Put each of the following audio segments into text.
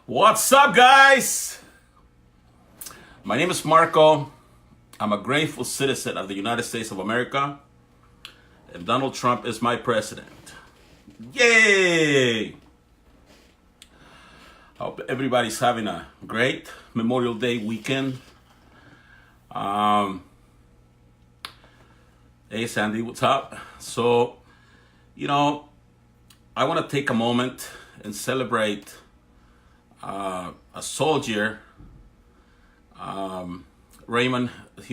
What's up, guys? My name is Marco. I'm a grateful citizen of the United States of America, and Donald Trump is my president. Yay! Hope everybody's having a great Memorial Day weekend. Hey, Sandy, what's up? So, I want to take a moment and celebrate a soldier, Raymond,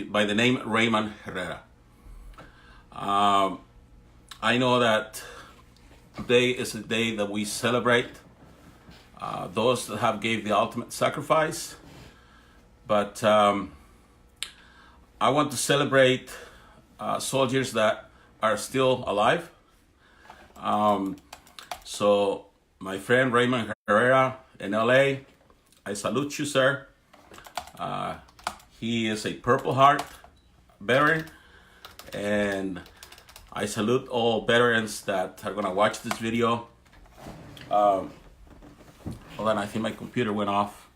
by the name Raymond Herrera. I know that today is a day that we celebrate those that have gave the ultimate sacrifice, but I want to celebrate soldiers that are still alive. So my friend Raymond Herrera in LA, I salute you, sir. He is a Purple Heart veteran, and I salute all veterans that are gonna watch this video. Hold on, I think my computer went off.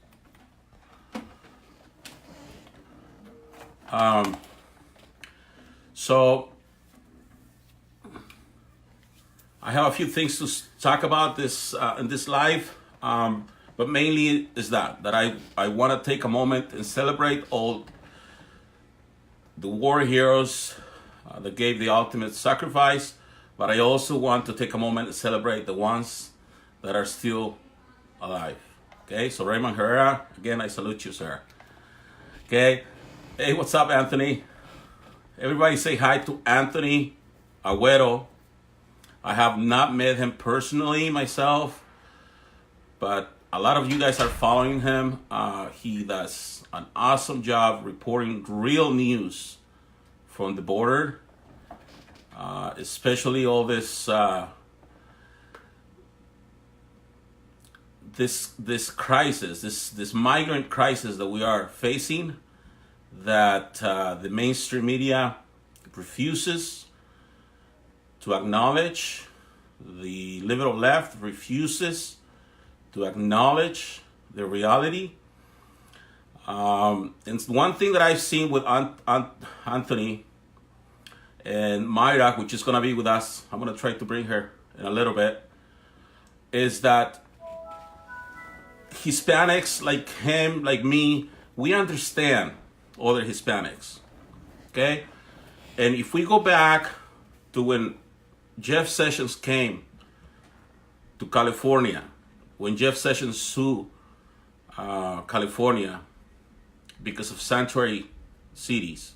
So I have a few things to talk about this in this live, but mainly is that I want to take a moment and celebrate all the war heroes that gave the ultimate sacrifice, but I also want to take a moment and celebrate the ones that are still alive. Okay, so Raymond Herrera, again, I salute you, sir. Okay, hey, what's up, Anthony? Everybody say hi to Anthony Agüero. I have not met him personally myself, but a lot of you guys are following him. He does an awesome job reporting real news from the border, especially all this this crisis, this migrant crisis that we are facing, that the mainstream media refuses to acknowledge. The liberal left refuses to acknowledge the reality. And one thing that I've seen with Anthony and Myra, which is going to be with us, I'm going to try to bring her in a little bit, is that Hispanics like him, like me, we understand other Hispanics. Okay? And if we go back to when Jeff Sessions came to California, when Jeff Sessions sued California because of sanctuary cities,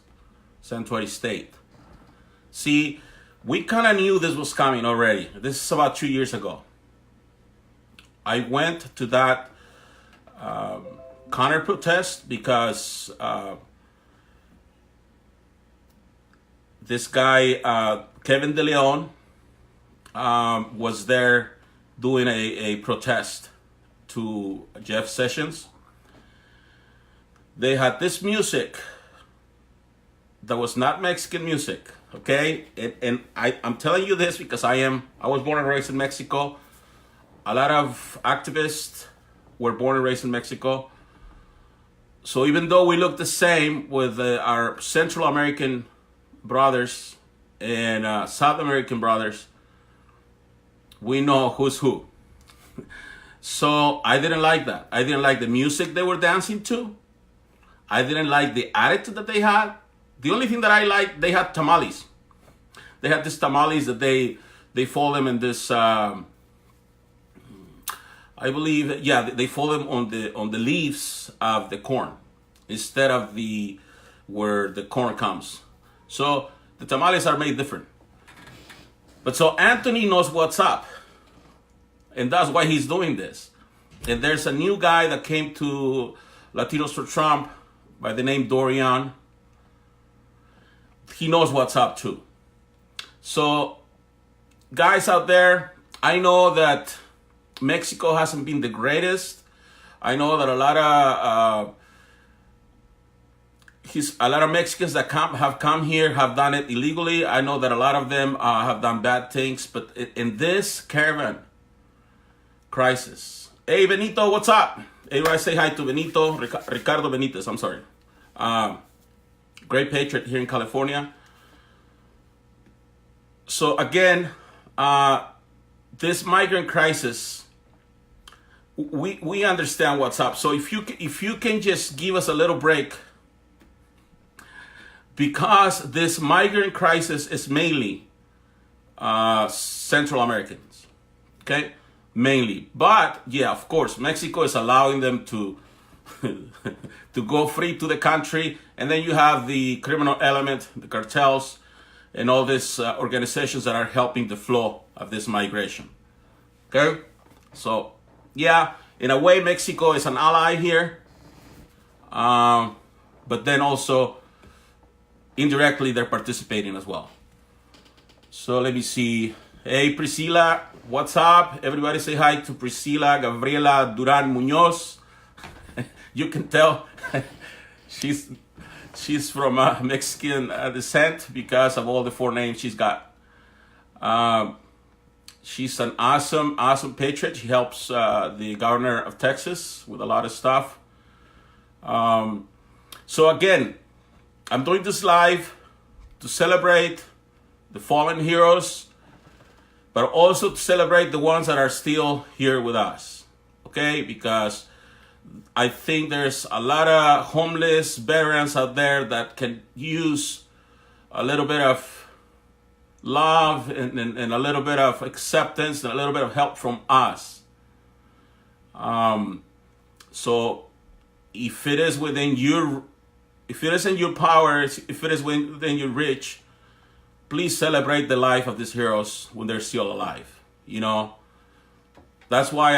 sanctuary state. See, we kind of knew this was coming already. This is about 2 years ago. I went to that counter protest because this guy, Kevin De Leon, was there doing a protest to Jeff Sessions. They had this music that was not Mexican music, okay? And I'm telling you this because I was born and raised in Mexico. A lot of activists were born and raised in Mexico. So even though we look the same with our Central American brothers and South American brothers, we know who's who. So I didn't like that. I didn't like the music they were dancing to. I didn't like the attitude that they had. The only thing that I liked, they had tamales. They had these tamales that they fold them in this, I believe, yeah, they fold them on the leaves of the corn instead of where the corn comes. So the tamales are made different. But so Anthony knows what's up. And that's why he's doing this. And there's a new guy that came to Latinos for Trump by the name Dorian. He knows what's up too. So guys out there, I know that Mexico hasn't been the greatest. I know that a lot of Mexicans that have come here have done it illegally. I know that a lot of them have done bad things, but in this caravan crisis, Hey, Benito, what's up? Everybody say hi to Benito, Ricardo Benitez, I'm sorry. Great patriot here in California. So again, this migrant crisis, we understand what's up. So if you can just give us a little break, because this migrant crisis is mainly Central Americans, okay? Mainly. But yeah, of course, Mexico is allowing them to to go free to the country, and then you have the criminal element, the cartels, and all these organizations that are helping the flow of this migration. Okay? So, yeah, in a way, Mexico is an ally here, but then also indirectly they're participating as well. So let me see. Hey, Priscila, what's up? Everybody say hi to Priscila Gabriela Duran Munoz. You can tell she's from Mexican descent because of all the four names she's got. She's an awesome patriot. She helps the governor of Texas with a lot of stuff. So again, I'm doing this live to celebrate the fallen heroes, but also to celebrate the ones that are still here with us, okay? Because I think there's a lot of homeless veterans out there that can use a little bit of love and a little bit of acceptance and a little bit of help from us. So if it is within your, if it is in your power, if it is within your reach, please celebrate the life of these heroes when they're still alive. You know, that's why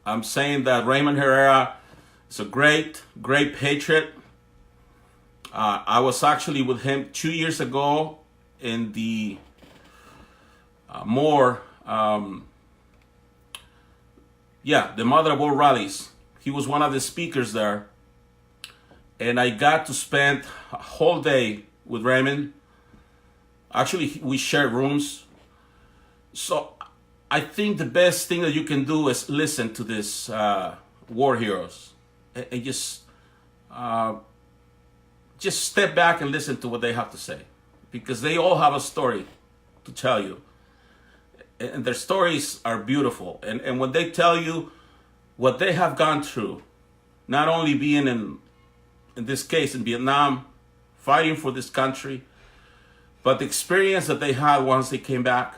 I'm saying that Raymond Herrera is a great patriot. I was actually with him 2 years ago in the the Mother of All rallies. He was one of the speakers there, and I got to spend a whole day with Raymond. Actually, we shared rooms. So I think the best thing that you can do is listen to these war heroes and just step back and listen to what they have to say, because they all have a story to tell you, and their stories are beautiful. And when they tell you what they have gone through, not only being in this case in Vietnam, fighting for this country, but the experience that they had once they came back,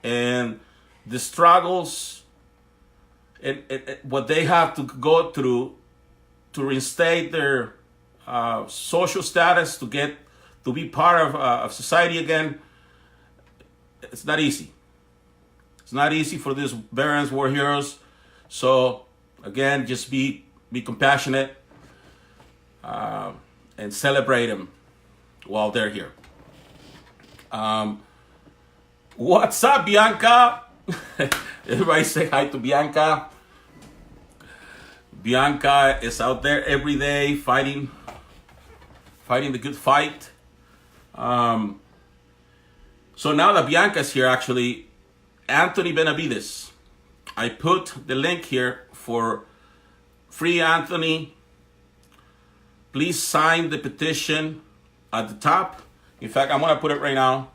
and the struggles and what they have to go through to reinstate their social status, to be part of society again. It's not easy. It's not easy for these veterans, war heroes. So again, just be compassionate and celebrate them while they're here. What's up, Bianca? Everybody say hi to Bianca. Bianca is out there every day fighting the good fight. So now that Bianca's here, actually, Anthony Benavides, I put the link here for Free Anthony. Please sign the petition at the top. In fact, I'm going to put it right now.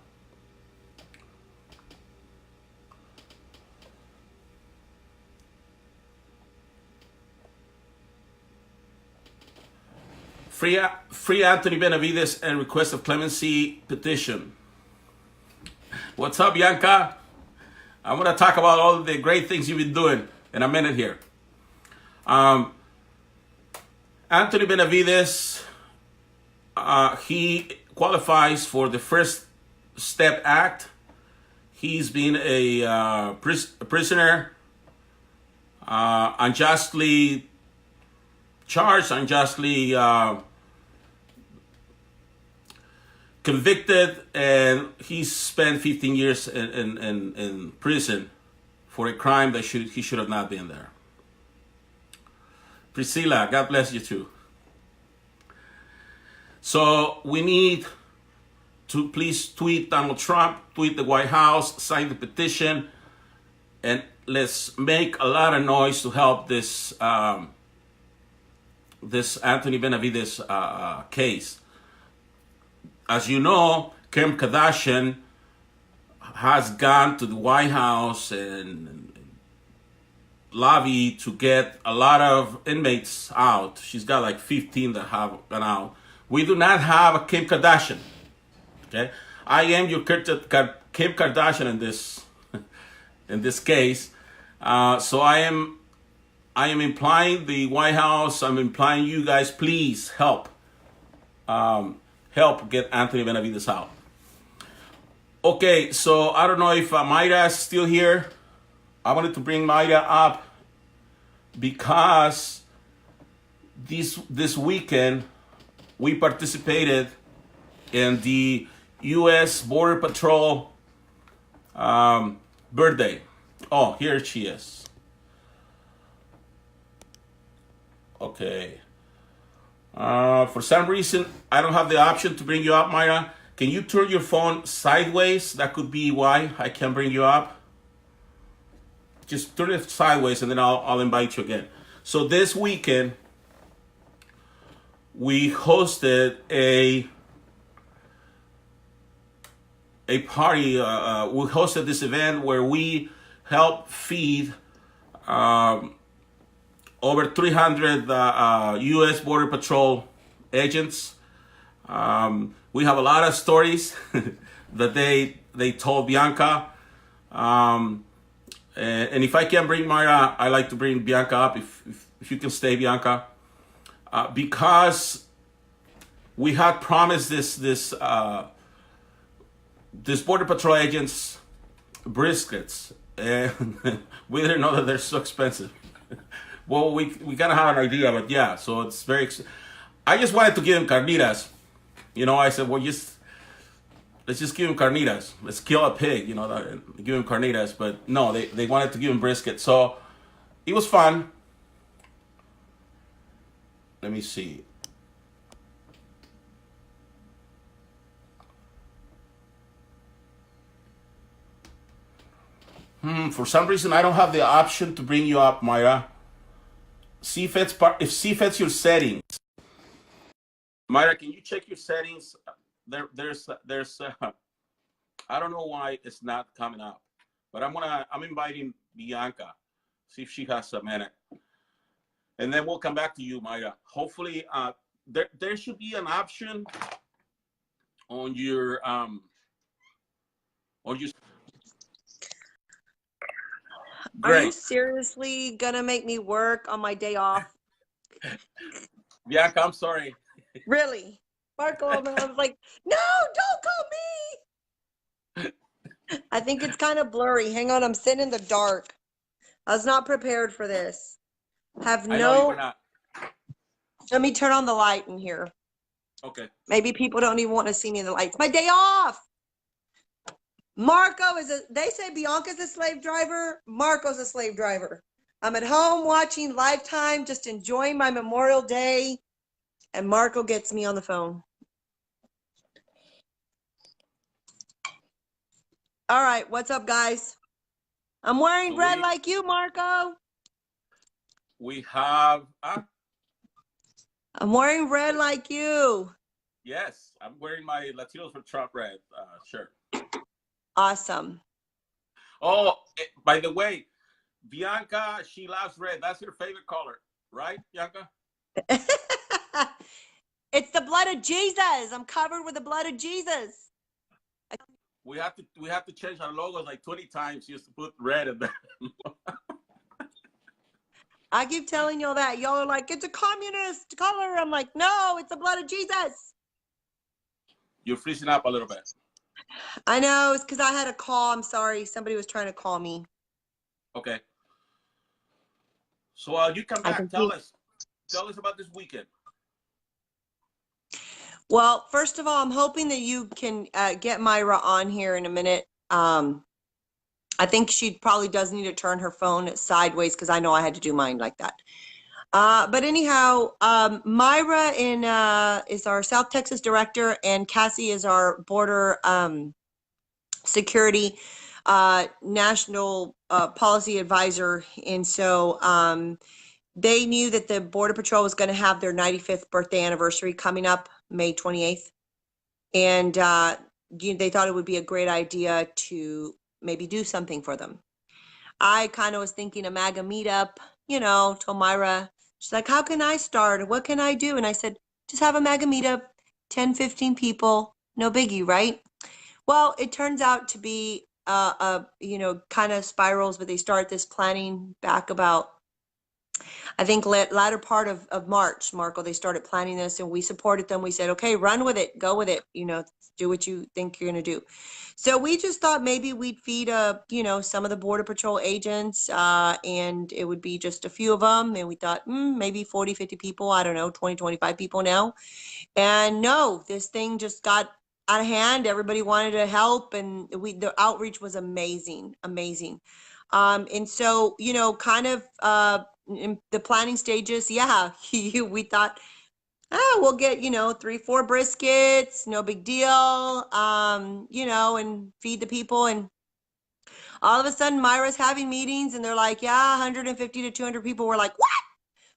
Free Anthony Benavides and request of clemency petition. What's up, Bianca? I'm going to talk about all the great things you've been doing in a minute here. Anthony Benavides, he qualifies for the First Step Act. He's been a prisoner, unjustly charged, unjustly convicted, and he spent 15 years in prison for a crime that he should have not been there. Priscilla, God bless you too. So we need to please tweet Donald Trump, tweet the White House, sign the petition, and let's make a lot of noise to help this this Anthony Benavides case. As you know, Kim Kardashian has gone to the White House and lobby to get a lot of inmates out. She's got like 15 that have gone out. We do not have a Kim Kardashian. Okay, I am your Kim Kardashian in this case. So I am implying the White House. I'm implying you guys, please help get Anthony Benavides out. Okay, so I don't know if Mayra is still here. I wanted to bring Mayra up because this weekend we participated in the U.S. Border Patrol birthday. Oh, here she is. Okay. For some reason, I don't have the option to bring you up, Mayra. Can you turn your phone sideways? That could be why I can't bring you up. Just turn it sideways and then I'll invite you again. So this weekend, we hosted a party. We hosted this event where we helped feed over 300 U.S. Border Patrol agents. We have a lot of stories that they told Bianca. And if I can bring Mayra, I like to bring Bianca up. If you can stay, Bianca, because we had promised this Border Patrol agents briskets, and we didn't know that they're so expensive. Well, we gotta have an idea, but yeah, so it's very. I just wanted to give him carnitas. You know, I said, well, let's just give him carnitas. Let's kill a pig, you know, give him carnitas. But no, they wanted to give him brisket. So it was fun. Let me see. For some reason, I don't have the option to bring you up, Mayra. See if it's your settings. Mayra, can you check your settings? There's I don't know why it's not coming up, but I'm inviting Bianca. See if she has a minute, and then we'll come back to you, Mayra. Hopefully, there should be an option on your. Great. Are you seriously gonna make me work on my day off? Bianca, I'm sorry. Really? Marco, I was like, no, don't call me. I think it's kind of blurry. Hang on, I'm sitting in the dark. I was not prepared for this. I know you were not. Let me turn on the light in here. Okay. Maybe people don't even want to see me in the lights. My day off. Marco they say Bianca's a slave driver. Marco's a slave driver. I'm at home watching Lifetime, just enjoying my Memorial Day. And Marco gets me on the phone. All right, what's up, guys? I'm wearing red like you, Marco. We have. I'm wearing red like you. Yes, I'm wearing my Latinos for Trump red shirt. Awesome. Oh, by the way, Bianca, she loves red. That's her favorite color, right, Bianca? It's the blood of Jesus. I'm covered with the blood of Jesus. We have to change our logos like 20 times just to put red in there. I keep telling y'all that. Y'all are like, it's a communist color. I'm like, no, it's the blood of Jesus. You're freezing up a little bit. I know. It's because I had a call. I'm sorry. Somebody was trying to call me. Okay. So you come back. Tell us about this weekend. Well, first of all, I'm hoping that you can get Mayra on here in a minute. I think she probably does need to turn her phone sideways because I know I had to do mine like that. But anyhow, Mayra is our South Texas director, and Cassie is our border security. national policy advisor. And so they knew that the Border Patrol was going to have their 95th birthday anniversary coming up May 28th. And they thought it would be a great idea to maybe do something for them. I kind of was thinking a MAGA meetup, told Myra, she's like, how can I start? What can I do? And I said, just have a MAGA meetup, 10, 15 people, no biggie, right? Well, it turns out to be, kind of spirals, but they start this planning back about, I think, latter part of March, Marco, they started planning this and we supported them. We said, okay, run with it, go with it, do what you think you're going to do. So we just thought maybe we'd feed, some of the Border Patrol agents, and it would be just a few of them. And we thought, maybe 40, 50 people, I don't know, 20, 25 people now. And no, this thing just got out of hand. Everybody wanted to help, and the outreach was amazing, amazing. And so, kind of in the planning stages, yeah, we thought, we'll get, 3, 4 briskets, no big deal, and feed the people. And all of a sudden, Myra's having meetings, and they're like, yeah, 150 to 200 people. We're like, what?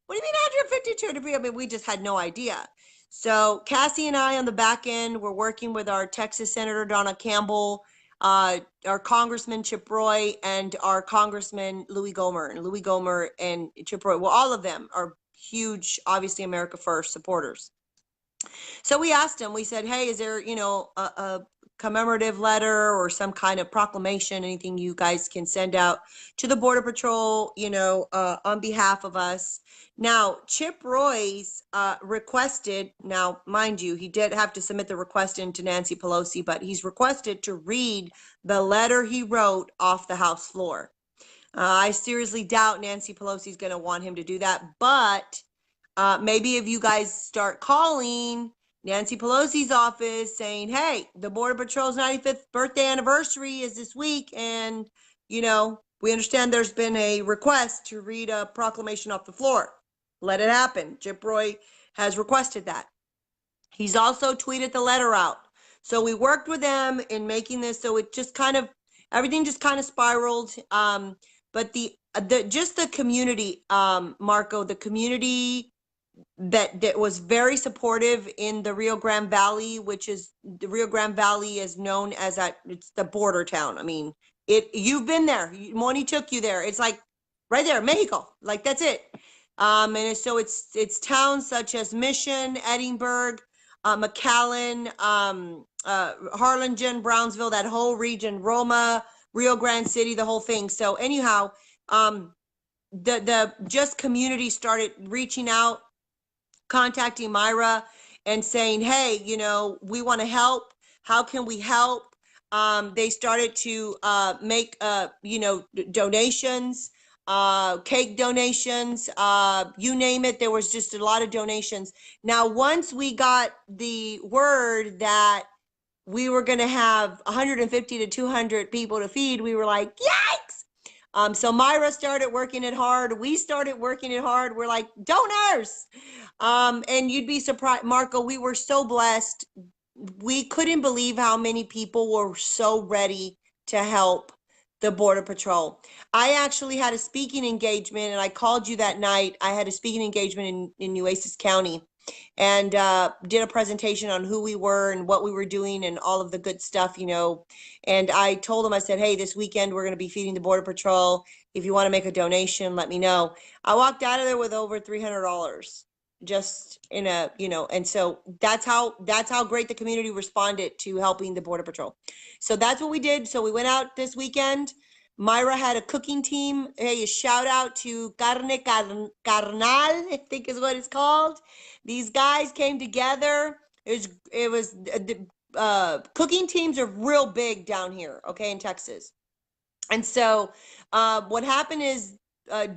What do you mean 150 to 200 people? I mean, we just had no idea. So Cassie and I on the back end were working with our Texas Senator Donna Campbell, our Congressman Chip Roy, and our Congressman Louis Gohmert. And Louis Gohmert and Chip Roy, well, all of them are huge, obviously, America First supporters. So we asked him, we said, hey, is there, a commemorative letter or some kind of proclamation, anything you guys can send out to the Border Patrol, on behalf of us? Now, Chip Roy's requested, now, mind you, he did have to submit the request into Nancy Pelosi, but he's requested to read the letter he wrote off the House floor. I seriously doubt Nancy Pelosi's going to want him to do that, but maybe if you guys start calling Nancy Pelosi's office saying, hey, the Border Patrol's 95th birthday anniversary is this week, and, we understand there's been a request to read a proclamation off the floor. Let it happen. Chip Roy has requested that. He's also tweeted the letter out. So we worked with them in making this, so it just everything just kind of spiraled. But the community, Marco, the community that was very supportive in the Rio Grande Valley, which is the Rio Grande Valley is known as it's the border town. I mean, you've been there. Moni took you there. It's like right there, Mexico. Like that's it. And so it's towns such as Mission, Edinburgh, McAllen, Harlingen, Brownsville, that whole region, Roma, Rio Grande City, the whole thing. So anyhow, the just community started reaching out, contacting Myra and saying, hey, we want to help. How can we help? They started to make, donations, cake donations, you name it. There was just a lot of donations. Now, once we got the word that we were going to have 150 to 200 people to feed, we were like, yikes! So Myra started working it hard. We started working it hard. We're like, donors. And you'd be surprised, Marco, we were so blessed. We couldn't believe how many people were so ready to help the Border Patrol. I actually had a speaking engagement, and I called you that night. I had a speaking engagement in Nueces County, and did a presentation on who we were and what we were doing and all of the good stuff, And I told them, I said, hey, this weekend we're going to be feeding the Border Patrol. If you want to make a donation, let me know. I walked out of there with over $300 just in and so that's how great the community responded to helping the Border Patrol. So that's what we did. So we went out this weekend. Myra had a cooking team. Hey, a shout out to Carne Carnal, I think is what it's called. These guys came together. It was cooking teams are real big down here, okay, in Texas. And so what happened is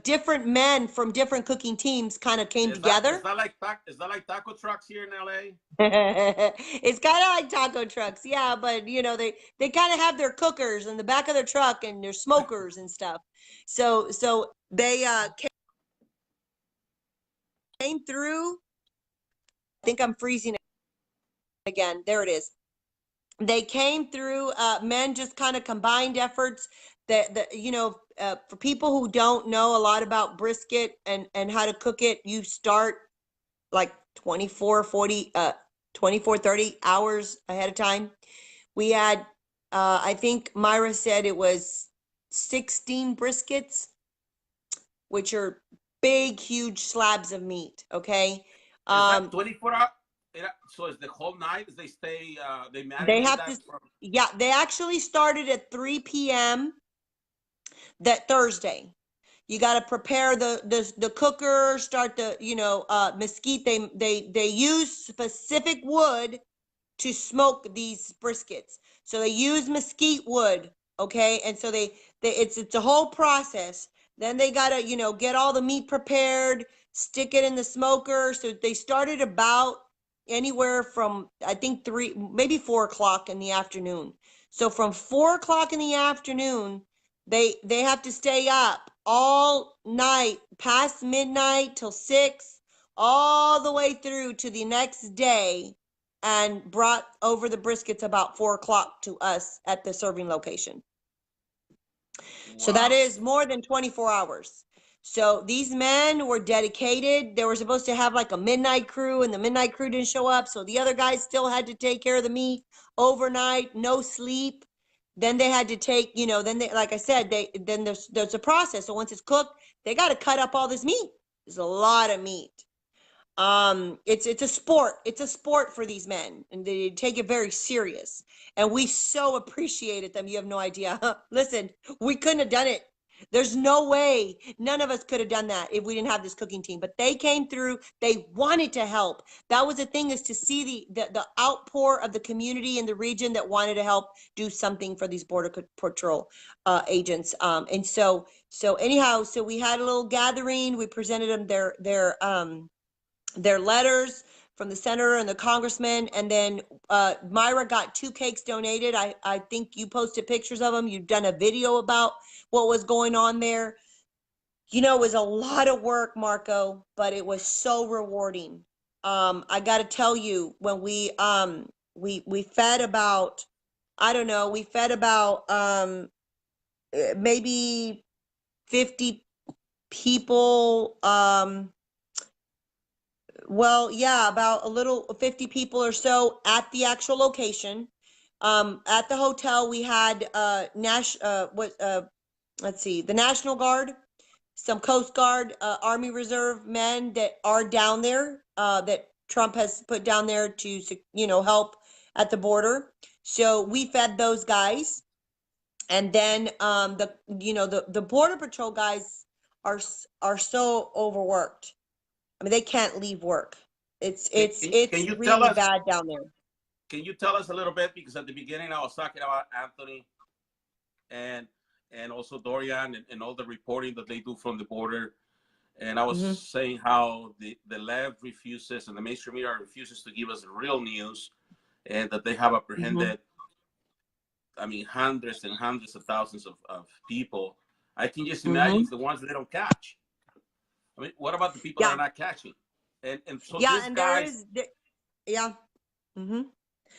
different men from different cooking teams kind of came together. Is that like taco trucks here in LA? It's kind of like taco trucks, yeah, but they kind of have their cookers in the back of their truck and their smokers and stuff. So they came through. I think I'm freezing again. There it is. they came through, men just kind of combined efforts that you know, for people who don't know a lot about brisket and how to cook it, you start like 24, 40, 24, 30 hours ahead of time. We had, I think Myra said it was 16 briskets, which are big, huge slabs of meat. Okay. Is that 24 hours? So is the whole night? They stay, they They marinate have to, that for. yeah, they actually started at 3 p.m. that Thursday. You got to prepare the cooker, start the, you know, mesquite. They use specific wood to smoke these briskets. So they use mesquite wood, okay? And so it's a whole process. Then they got to, you know, get all the meat prepared, stick it in the smoker. So they started about anywhere from, I think 3, maybe 4 o'clock in the afternoon. So from 4 o'clock in the afternoon, they have to stay up all night past midnight till 6, all the way through to the next day, and brought over the briskets about 4 o'clock to us at the serving location. So that Wow. is more than 24 hours. So these men were dedicated. They were supposed to have like a midnight crew, and the midnight crew didn't show up. So the other guys still had to take care of the meat overnight, no sleep. Then they had to take, you know, then they, like I said, then there's a process. So once it's cooked, they got to cut up all this meat. There's a lot of meat. It's a sport. It's a sport for these men, and they take it very serious. And we so appreciated them. You have no idea. Listen, we couldn't have done it. There's no way. None of us could have done that if we didn't have this cooking team. But they came through. They wanted to help. That was the thing, is to see the outpour of the community in the region that wanted to help do something for these border patrol agents. And so anyhow, so we had a little gathering. We presented them their letters from the senator and the congressman, and then Myra got 2 cakes donated. I think you posted pictures of them. You've done a video about what was going on there. You know, it was a lot of work, Marco, but it was so rewarding. I got to tell you, when we fed about, I don't know, we fed about maybe 50 people. Well, yeah, about a little 50 people or so at the actual location. At the hotel, we had let's see, the National Guard, some Coast Guard, Army Reserve men that are down there, that Trump has put down there to, you know, help at the border. So we fed those guys, and then the, you know, the Border Patrol guys are so overworked. I mean, they can't leave work. It's Can, it's can, can it's you tell really us? bad down there. Can you tell us a little bit? Because at the beginning I was talking about Anthony and also Dorian and all the reporting that they do from the border. And I was Hmm. saying how the left refuses and the mainstream media refuses to give us real news, and that they have Hmm. apprehended, I mean, hundreds and hundreds of thousands of people. I can just imagine Hmm. the ones that they don't catch. I mean, what about the people that Yeah, are not catching? And so yeah, these and there guys, is, yeah. Hmm.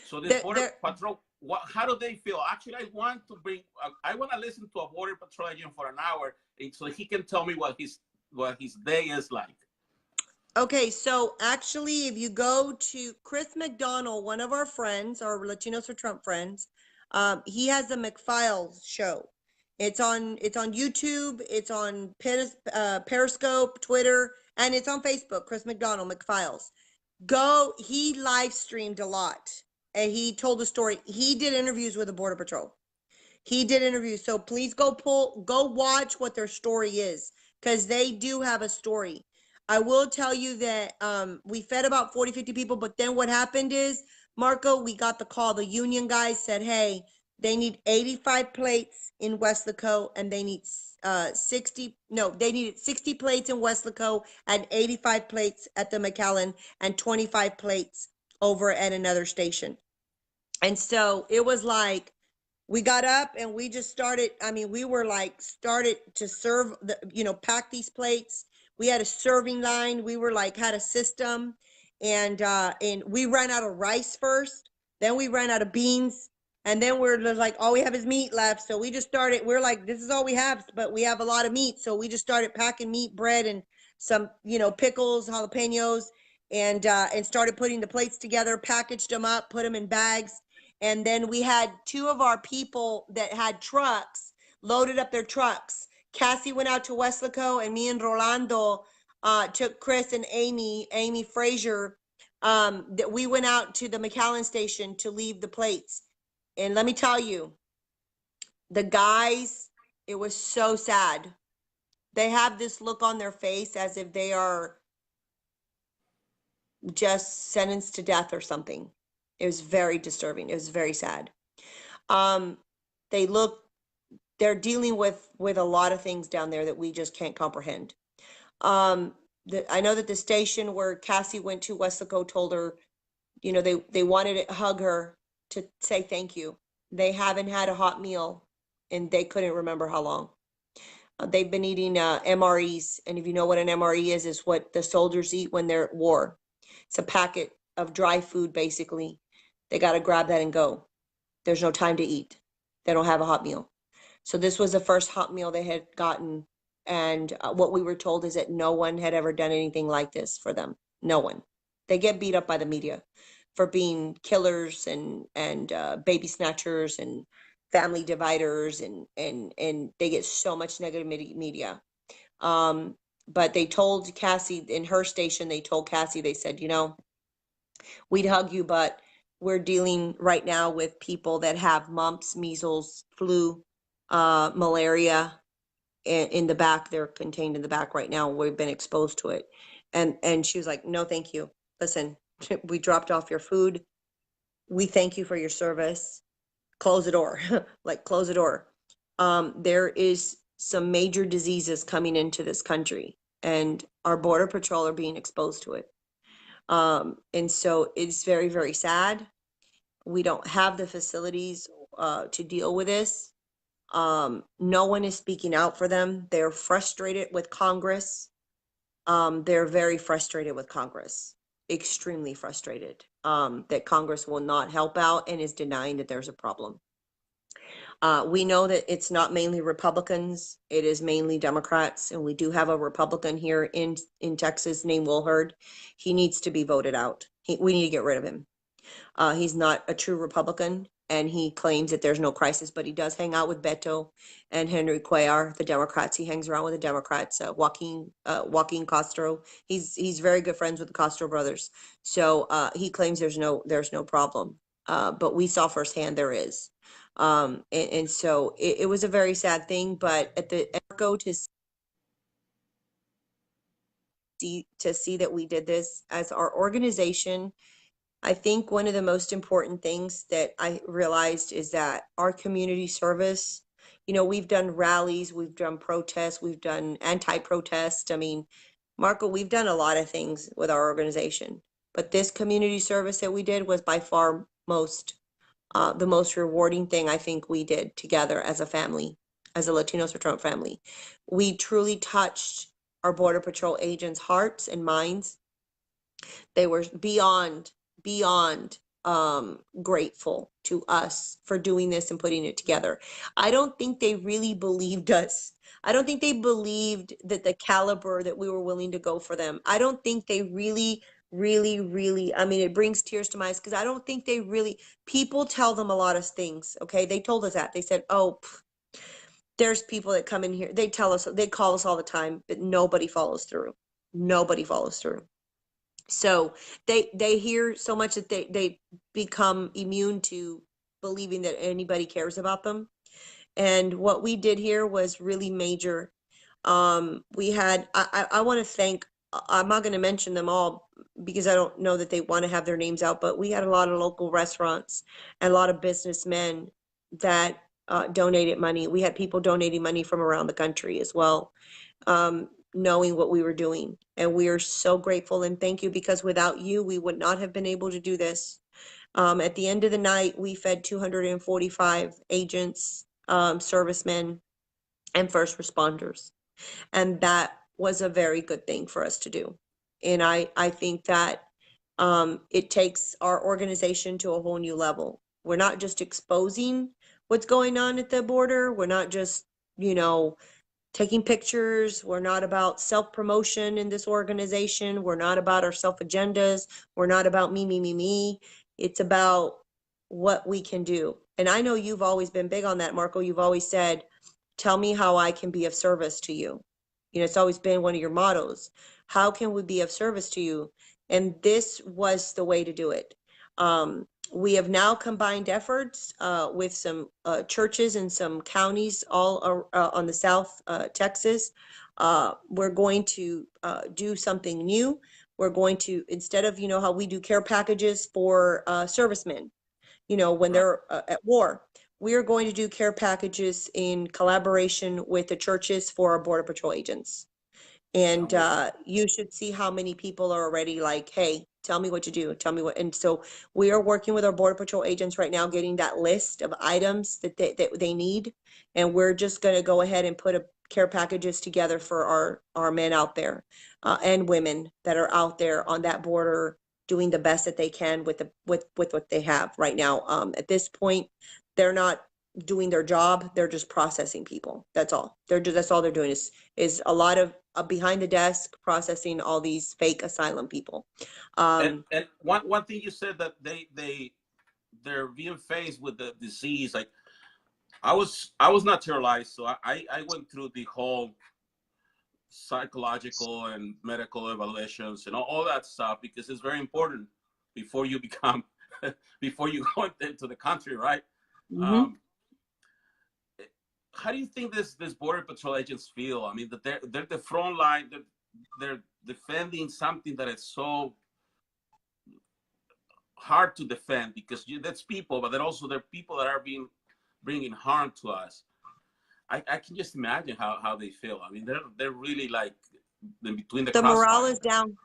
so this There, border there, patrol, how do they feel? Actually, I want to bring, I want to listen to a border patrol agent for an hour, so he can tell me what his day is like. okay, so actually, if you go to Chris McDonald, one of our friends, our Latinos for Trump friends, he has a McFiles show. It's on YouTube, it's on Periscope, Twitter, and it's on Facebook. Chris McDonald McFiles. He live streamed a lot, and he told the story. He did interviews with the Border Patrol. He did interviews. So please go watch what their story is, because they do have a story. I will tell you that we fed about 40, 50 people, but then what happened is, Marco, we got the call. The union guys said, hey, they need 85 plates in Westlaco, and they need 60, no, they needed 60 plates in Westlaco and 85 plates at the McAllen and 25 plates over at another station. And so it was like, we got up and we just started. I mean, we were like, started to serve the, you know, pack these plates. We had a serving line. We were like, had a system, and we ran out of rice first. Then we ran out of beans. And then we're just like, all we have is meat left. So we just started, we're like, this is all we have, but we have a lot of meat. So we just started packing meat, bread, and some, pickles, jalapenos, and started putting the plates together, packaged them up, put them in bags. And then we had two of our people that had trucks, loaded up their trucks. Cassie went out to Weslaco, and me and Rolando took Chris and Amy Frazier. That we went out to the McAllen station to leave the plates. And let me tell you, the guys, it was so sad. They have this look on their face as if they are just sentenced to death or something. It was very disturbing. It was very sad. Um, they look, they're dealing with a lot of things down there that we just can't comprehend. I know that the station where Cassie went to, Weslaco, told her, they wanted to hug her to say thank you. They haven't had a hot meal, and they couldn't remember how long. They've been eating MREs, and if you know what an MRE is what the soldiers eat when they're at war. It's a packet of dry food, basically. They got to grab that and go. There's no time to eat. They don't have a hot meal. So this was the first hot meal they had gotten, and what we were told is that no one had ever done anything like this for them. No one. They get beat up by the media for being killers and baby snatchers and family dividers, and they get so much negative media. But they told Cassie in her station, they told Cassie, they said, we'd hug you, but we're dealing right now with people that have mumps, measles, flu, malaria in the back. They're contained in the back right now. We've been exposed to it. And she was like, no, thank you. Listen, we dropped off your food. We thank you for your service. Close the door. Like, close the door. There is some major diseases coming into this country, and our border patrol are being exposed to it. And so it's very, very sad. We don't have the facilities to deal with this. No one is speaking out for them. They're frustrated with Congress. They're very frustrated with Congress, extremely frustrated that Congress will not help out and is denying that there's a problem. We know that it's not mainly Republicans, it is mainly Democrats, and we do have a Republican here in Texas named Will Hurd. He needs to be voted out. We need to get rid of him. He's not a true Republican, and he claims that there's no crisis, but he does hang out with Beto and Henry Cuellar, the Democrats. He hangs around with the Democrats. Joaquin Castro. He's very good friends with the Castro brothers. So he claims there's no problem, but we saw firsthand there is. And so it was a very sad thing. But at the go to see that we did this as our organization. I think one of the most important things that I realized is that our community service, we've done rallies, we've done protests, we've done anti-protest. I mean, Marco, we've done a lot of things with our organization, but this community service that we did was by far the most rewarding thing I think we did together as a family, as a Latinos for Trump family. We truly touched our Border Patrol agents' hearts and minds. They were beyond grateful to us for doing this and putting it together. I don't think they really believed us. I don't think they believed that the caliber that we were willing to go for them. I don't think they really, I mean, it brings tears to my eyes because I don't think they really, people tell them a lot of things. Okay. They told us that. They said, oh, there's people that come in here. They tell us, they call us all the time, but nobody follows through. Nobody follows through. So they hear so much that they become immune to believing that anybody cares about them. And what we did here was really major. We had, I want to thank, I'm not going to mention them all because I don't know that they want to have their names out, but we had a lot of local restaurants and a lot of businessmen that donated money. We had people donating money from around the country as well. Knowing what we were doing, and we are so grateful and thank you, because without you we would not have been able to do this. At the end of the night, we fed 245 agents, servicemen, and first responders, and that was a very good thing for us to do. And I think that it takes our organization to a whole new level. We're not just exposing what's going on at the border. We're not just, you know, taking pictures. We're not about self-promotion in this organization. We're not about our self-agendas. We're not about me, me, me, me. It's about what we can do. And I know you've always been big on that, Marco. You've always said, tell me how I can be of service to you. You know, it's always been one of your mottos. How can we be of service to you? And this was the way to do it. We have now combined efforts with some churches in some counties all on the South Texas. We're going to do something new. We're going to, instead of, you know, how we do care packages for servicemen, you know, when they're at war, we are going to do care packages in collaboration with the churches for our Border Patrol agents. And you should see how many people are already like, hey, tell me what to do. Tell me what. And so we are working with our Border Patrol agents right now, getting that list of items that they need. And we're just going to go ahead and put a care packages together for our men out there and women that are out there on that border doing the best that they can with what they have right now. At this point, they're not doing their job. They're just processing people. That's all. That's all they're doing is a lot of behind the desk processing all these fake asylum people. And one thing you said, that they're being faced with the disease. Like I was naturalized, so I went through the whole psychological and medical evaluations and all that stuff, because it's very important before you become before you go into the country, right? Mhm. How do you think this border patrol agents feel? I mean, that they're the front line. They're defending something that is so hard to defend, because that's people, but then also they're people that are bringing harm to us. I can just imagine how they feel. I mean, they're really like in between the The morale crossfire. is down.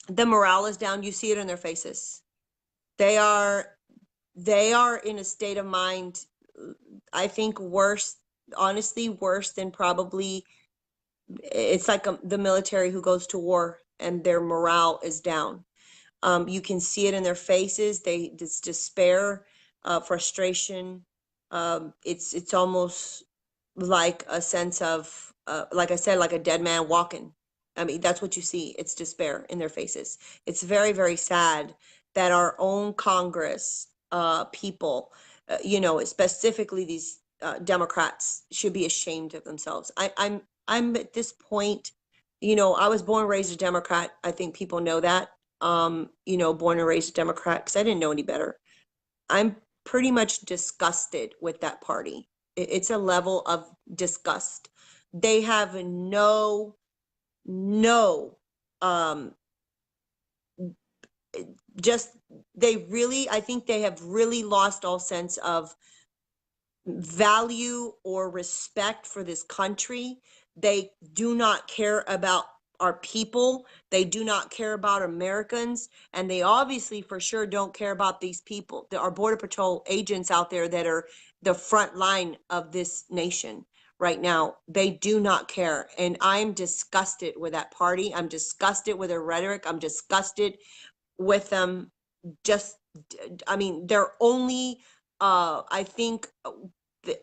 The morale is down. You see it in their faces. They are in a state of mind, I think worse, honestly, worse than probably, it's like the military who goes to war and their morale is down. You can see it in their faces. It's despair, frustration. It's almost like a sense of, like I said, like a dead man walking. I mean, that's what you see. It's despair in their faces. It's very, very sad that our own Congress people, you know, specifically these Democrats, should be ashamed of themselves. I'm at this point, you know, I was born and raised a Democrat. I think people know that. You know, born and raised a Democrat because I didn't know any better. I'm pretty much disgusted with that party. It's a level of disgust. They have no, um, just, I think they have really lost all sense of value or respect for this country. They do not care about our people. They do not care about Americans. And they obviously for sure don't care about these people. There are Border Patrol agents out there that are the front line of this nation right now. They do not care. And I'm disgusted with that party. I'm disgusted with their rhetoric. I'm disgusted with them. Just, I mean, they're only, I think,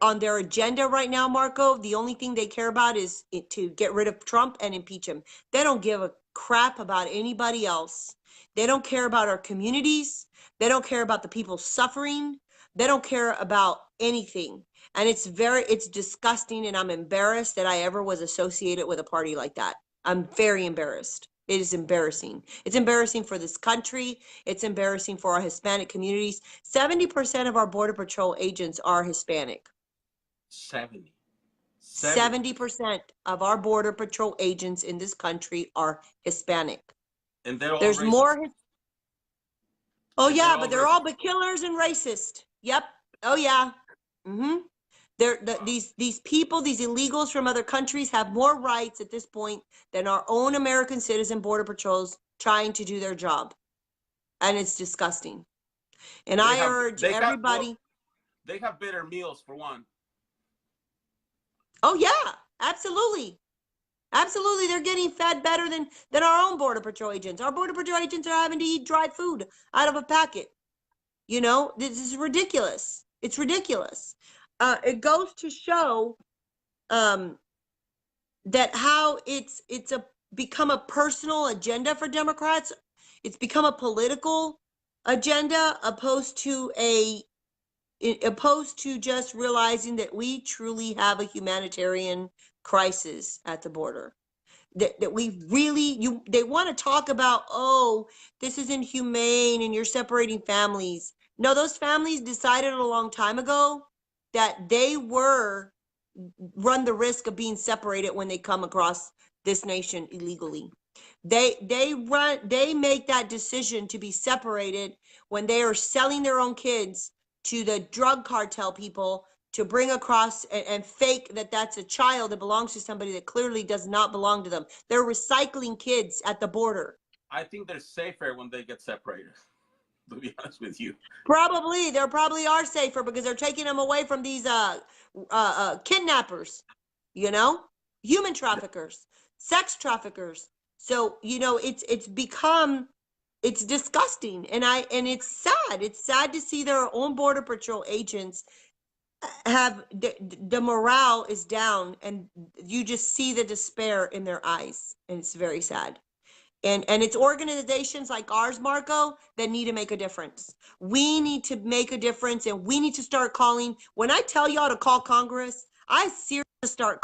on their agenda right now, Marco, the only thing they care about is to get rid of Trump and impeach him. They don't give a crap about anybody else. They don't care about our communities. They don't care about the people suffering. They don't care about anything. And it's disgusting, and I'm embarrassed that I ever was associated with a party like that. I'm very embarrassed. It is embarrassing. It's embarrassing for this country. It's embarrassing for our Hispanic communities. 70% of our Border Patrol agents are Hispanic. 70% of our Border Patrol agents in this country are Hispanic. And they're all There's racist. more. Oh And yeah, but they're all but killers and racist. Yep. Oh yeah. Mm-hmm. These people, these illegals from other countries have more rights at this point than our own American citizen Border Patrols trying to do their job. And it's disgusting. And I urge everybody. They have better meals, for one. Oh yeah, absolutely. Absolutely. They're getting fed better than our own Border Patrol agents. Our Border Patrol agents are having to eat dry food out of a packet. You know, this is ridiculous. It's ridiculous. It goes to show that how it's a become a personal agenda for Democrats. It's become a political agenda opposed to just realizing that we truly have a humanitarian crisis at the border. That we really they want to talk about, oh, this is inhumane and you're separating families. No, those families decided a long time ago that they were run the risk of being separated when they come across this nation illegally. They make that decision to be separated when they are selling their own kids to the drug cartel people to bring across and fake that that's a child that belongs to somebody that clearly does not belong to them. They're recycling kids at the border. I think they're safer when they get separated, to be honest with you. Probably, they probably are safer because they're taking them away from these kidnappers, you know, human traffickers, sex traffickers. So, you know, it's become, it's disgusting, and it's sad. It's sad to see their own border patrol agents have the morale is down, and you just see the despair in their eyes, and it's very sad. And it's organizations like ours, Marco, that need to make a difference. We need to make a difference, and we need to start calling. When I tell y'all to call Congress, I seriously start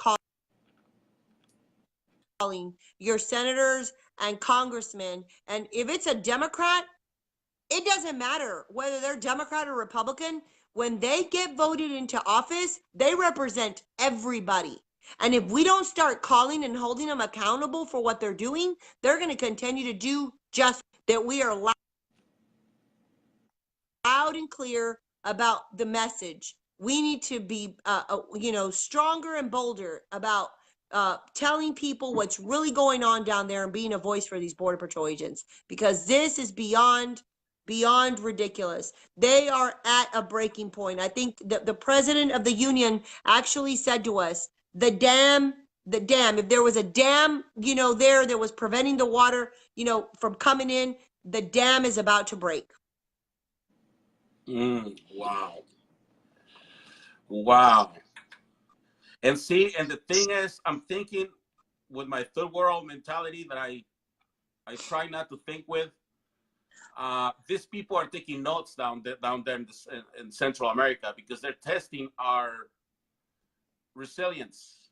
calling your senators and congressmen. And if it's a Democrat, it doesn't matter whether they're Democrat or Republican. When they get voted into office, they represent everybody. And if we don't start calling and holding them accountable for what they're doing, they're going to continue to do just that. We are loud and clear about the message. We need to be, stronger and bolder about telling people what's really going on down there and being a voice for these Border Patrol agents, because this is beyond ridiculous. They are at a breaking point. I think the president of the union actually said to us, the dam, if there was a dam, there was preventing the water, from coming in, the dam is about to break. Wow. Wow. And see, and the thing is, I'm thinking with my third world mentality that I try not to think with. These people are taking notes down there in Central America, because they're testing our resilience.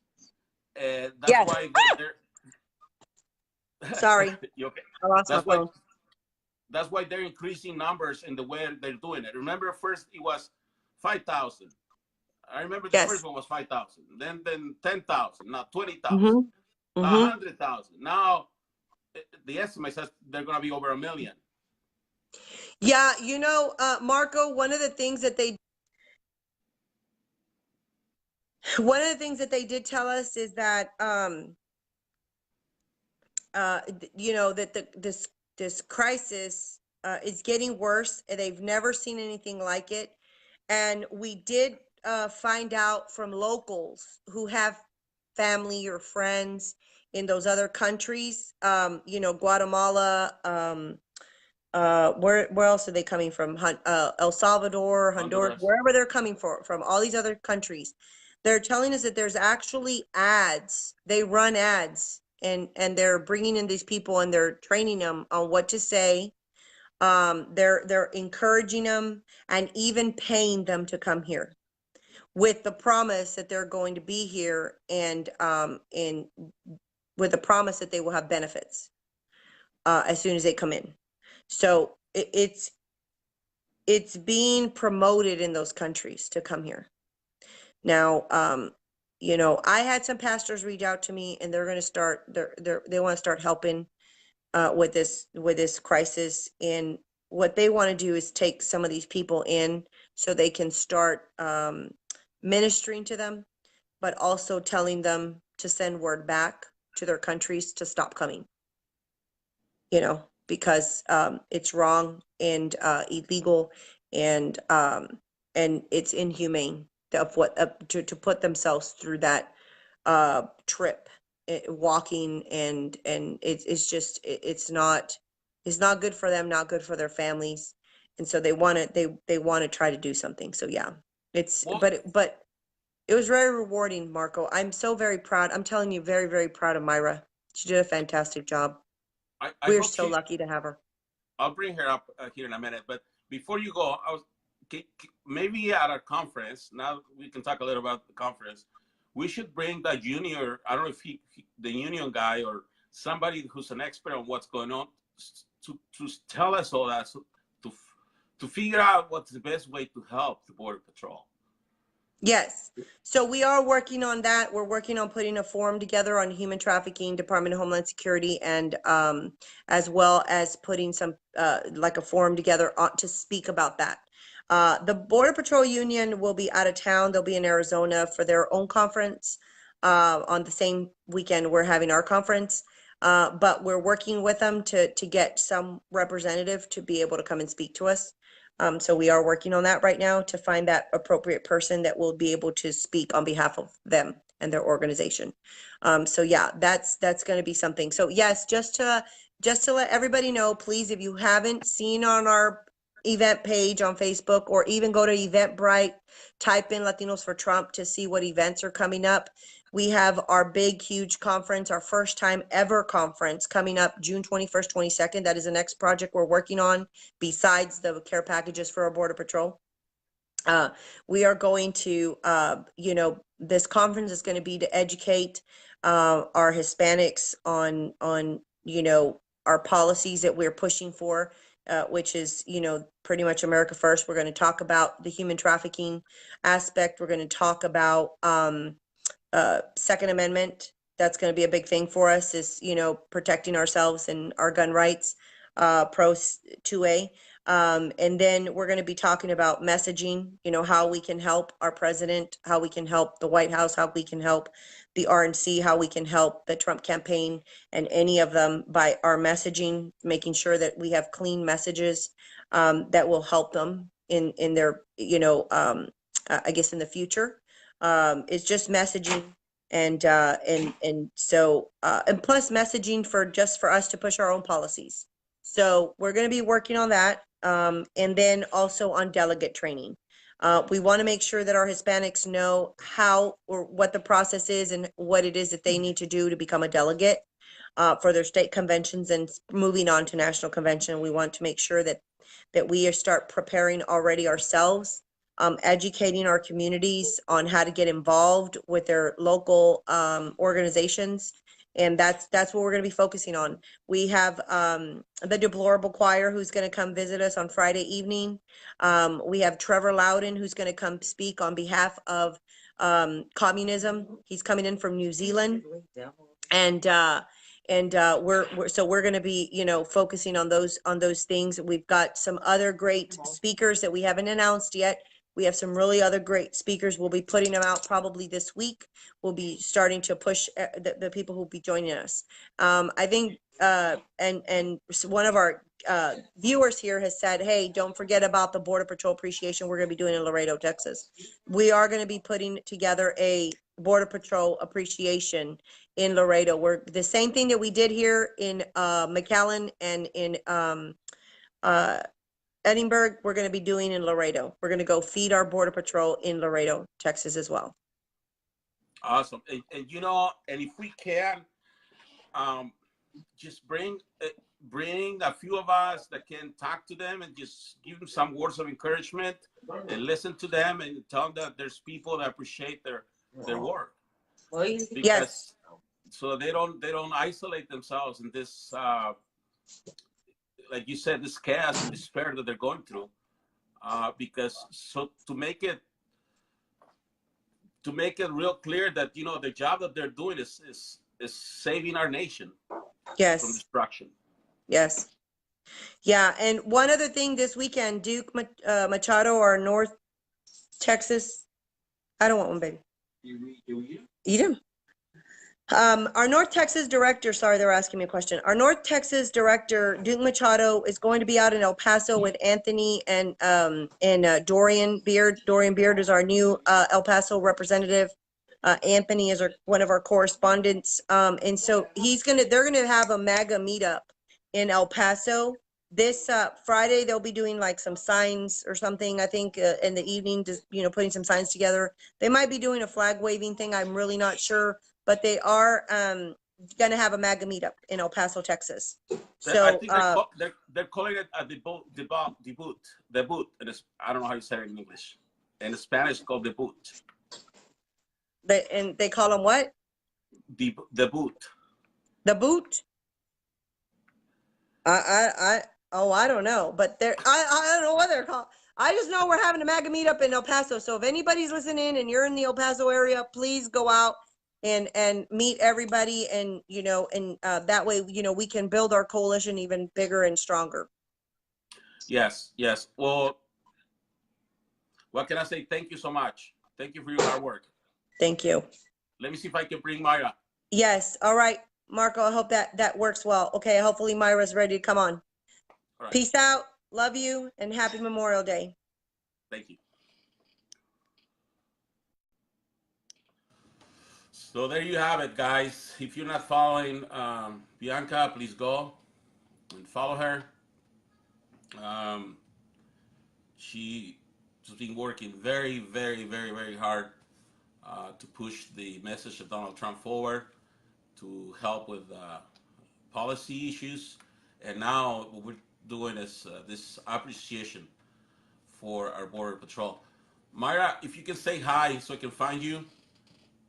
And that's Yes. why they're Sorry. You okay? I lost my phone. That's why they're increasing numbers in the way they're doing it. Remember, first it was 5,000. I remember the first one was 5,000, then 10,000, now 20,000, 100,000. Now the estimate says they're going to be over 1 million. Yeah, Marco, one of the things that they did tell us is that that this crisis is getting worse, and they've never seen anything like it. And we did find out from locals who have family or friends in those other countries, Guatemala, where else are they coming from? El Salvador, Honduras, wherever they're coming from, all these other countries. They're telling us that there's actually ads. They run ads, and they're bringing in these people, and they're training them on what to say. They're encouraging them and even paying them to come here, with the promise that they're going to be here, and with the promise that they will have benefits as soon as they come in. So it's being promoted in those countries to come here. Now, I had some pastors reach out to me, and they're going to start. They want to start helping with this crisis. And what they want to do is take some of these people in so they can start ministering to them, but also telling them to send word back to their countries to stop coming. Because it's wrong and illegal, and it's inhumane to put themselves through that trip, walking, and it's not good for them, not good for their families. And so they want to, they want to try to do something. So yeah, it's, Well, but it was very rewarding, Marco. I'm so very proud. I'm telling you, very, very proud of Myra. She did a fantastic job. I We're hope so she. lucky to have her. I'll bring her up here in a minute. But before you go, maybe at a conference. Now we can talk a little about the conference. We should bring the junior. I don't know if the union guy or somebody who's an expert on what's going on to tell us all that, so to figure out what's the best way to help the Border Patrol. Yes. So we are working on that. We're working on putting a forum together on human trafficking, Department of Homeland Security, and as well as putting some like a forum together to speak about that. The Border Patrol Union will be out of town. They'll be in Arizona for their own conference on the same weekend we're having our conference. But we're working with them to get some representative to be able to come and speak to us. So we are working on that right now to find that appropriate person that will be able to speak on behalf of them and their organization. So yeah, that's going to be something. So yes, just to let everybody know, please, if you haven't seen on our event page on Facebook, or even go to Eventbrite, type in Latinos for Trump to see what events are coming up. We have our big, huge conference, our first time ever conference coming up June 21st, 22nd. That is the next project we're working on besides the care packages for our Border Patrol. We are going to, this conference is going to be to educate our Hispanics on, our policies that we're pushing for, which is, pretty much America First. We're going to talk about the human trafficking aspect. We're going to talk about Second Amendment. That's going to be a big thing for us, is, protecting ourselves and our gun rights, pro 2A. And then we're going to be talking about messaging, how we can help our president, how we can help the White House, how we can help the RNC, how we can help the Trump campaign and any of them by our messaging, making sure that we have clean messages that will help them in their, I guess in the future. It's just messaging, and so and plus messaging for us to push our own policies. So we're going to be working on that, and then also on delegate training. We want to make sure that our Hispanics know how or what the process is and what it is that they need to do to become a delegate for their state conventions and moving on to national convention. We want to make sure that we start preparing already ourselves, educating our communities on how to get involved with their local organizations. And that's what we're going to be focusing on. We have the Deplorable Choir, who's going to come visit us on Friday evening. We have Trevor Loudon, who's going to come speak on behalf of communism. He's coming in from New Zealand. And we're going to be, focusing on those things. We've got some other great speakers that we haven't announced yet. We have some really other great speakers. We'll be putting them out probably this week. We'll be starting to push the people who'll be joining us. I think, and one of our viewers here has said, hey, don't forget about the Border Patrol appreciation we're going to be doing in Laredo, Texas. We are going to be putting together a Border Patrol appreciation in Laredo. We're the same thing that we did here in McAllen and in Edinburgh, we're going to be doing in Laredo. We're going to go feed our Border Patrol in Laredo, Texas as well. Awesome. And if we can, just bring a few of us that can talk to them and just give them some words of encouragement and listen to them and tell them that there's people that appreciate their work. Because, yes. So they don't isolate themselves in this, like you said, this chaos and despair that they're going through. Because so to make it real clear that the job that they're doing is saving our nation. Yes. From destruction. Yes. Yeah, and one other thing this weekend, Duke Machado, our North Texas. I don't want one, baby. Eat him. Our North Texas director, sorry, they were asking me a question. Our North Texas director, Duke Machado, is going to be out in El Paso with Anthony and Dorian Beard. Dorian Beard is our new El Paso representative. Anthony is one of our correspondents. And so they're gonna have a MAGA meetup in El Paso this Friday they'll be doing like some signs or something. I think in the evening, just putting some signs together. They might be doing a flag waving thing. I'm really not sure, but they are going to have a MAGA meetup in El Paso, Texas. I So think they're calling it a debut. I don't know how you say it in English. In Spanish, called debut. they call them what? Debut. The boot. I don't know, but I don't know what they're called. I just know we're having a MAGA meetup in El Paso. So if anybody's listening and you're in the El Paso area, please go out and meet everybody, and that way we can build our coalition even bigger and stronger. Yes. Well, what can I say? Thank you so much. Thank you for your hard work. Thank you. Let me see if I can bring Mayra. Yes. All right, Marco. I hope that works well. Okay. Hopefully Myra's ready to come on. Right. Peace out. Love you, and happy Memorial Day. Thank you. So there you have it, guys. If you're not following Bianca, please go and follow her. She's been working very, very, very, very hard to push the message of Donald Trump forward, to help with policy issues. And now what we're doing is this appreciation for our Border Patrol. Mayra, if you can say hi so I can find you,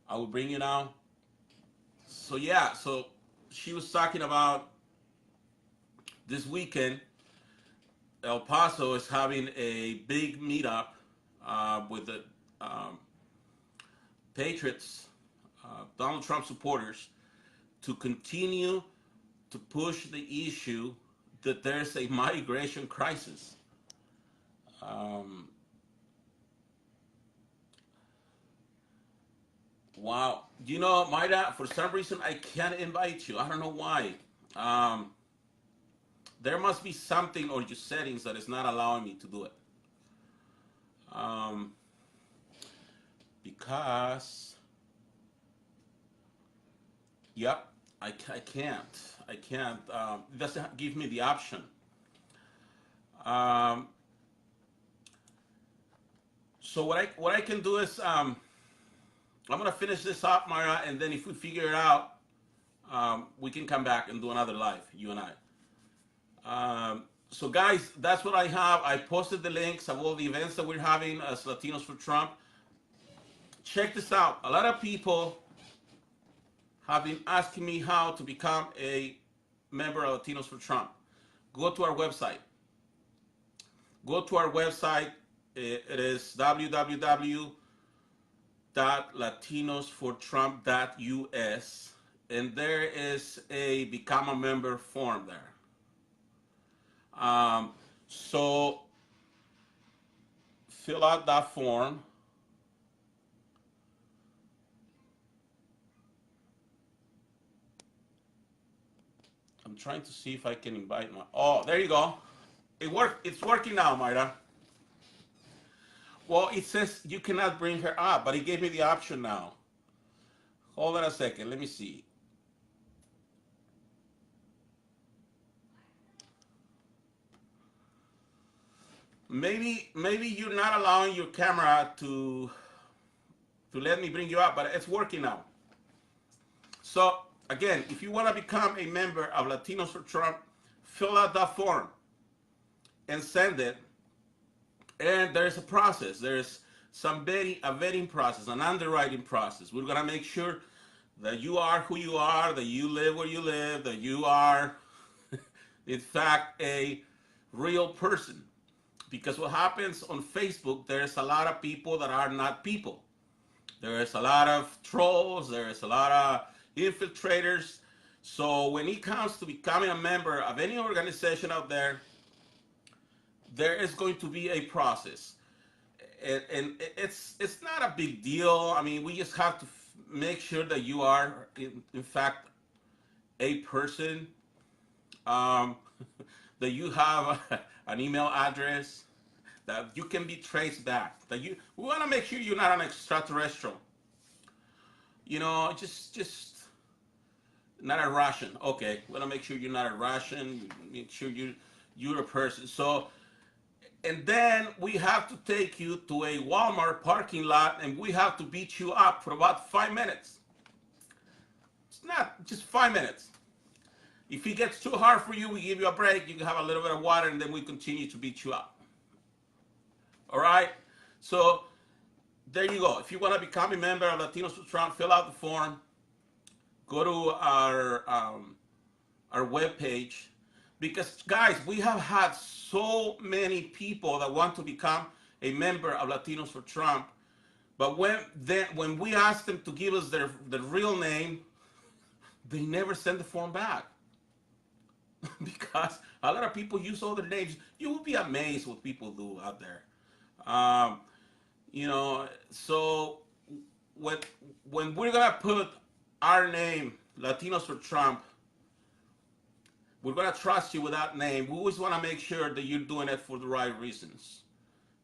I will bring you now. So yeah, so she was talking about this weekend, El Paso is having a big meetup with the Patriots, Donald Trump supporters, to continue to push the issue that there's a migration crisis. Wow. Mayra, for some reason I can't invite you. I don't know why. There must be something on your settings that is not allowing me to do it. Because, yep, I can't. It doesn't give me the option. So what I can do is I'm gonna finish this up, Mayra, and then if we figure it out, we can come back and do another live, you and I. So guys, that's what I have. I posted the links of all the events that we're having as Latinos for Trump. Check this out. A lot of people have been asking me how to become a member of Latinos for Trump. Go to our website. It is www.latinosfortrump.us, and there is a become a member form there. So fill out that form. I'm trying to see if I can invite my. Oh, there you go. It worked. It's working now, Mayra. Well, it says you cannot bring her up, but it gave me the option now. Hold on a second. Let me see. Maybe you're not allowing your camera to let me bring you up, but it's working now. So again, if you want to become a member of Latinos for Trump, fill out that form and send it. And there's a process. There's a vetting process, an underwriting process. We're gonna make sure that you are who you are, that you live where you live, that you are, in fact, a real person. Because what happens on Facebook, there's a lot of people that are not people. There is a lot of trolls. There is a lot of infiltrators. So when it comes to becoming a member of any organization out there, there is going to be a process. And it's not a big deal. I mean, we just have to make sure that you are, in fact, a person, that you have an email address, that you can be traced back. We want to make sure you're not an extraterrestrial. Just not a Russian. Okay, we want to make sure you're not a Russian. Make sure you're a person. So, and then we have to take you to a Walmart parking lot and we have to beat you up for about 5 minutes. It's not just 5 minutes. If it gets too hard for you, we give you a break. You can have a little bit of water and then we continue to beat you up. All right? So there you go. If you want to become a member of Latinos for Trump, fill out the form. Go to our webpage. Because, guys, we have had so many people that want to become a member of Latinos for Trump. But when we ask them to give us their real name, they never send the form back. Because a lot of people use other names. You will be amazed what people do out there. Um, so when we're gonna put our name, Latinos for Trump, we're gonna trust you with that name. We always want to make sure that you're doing it for the right reasons.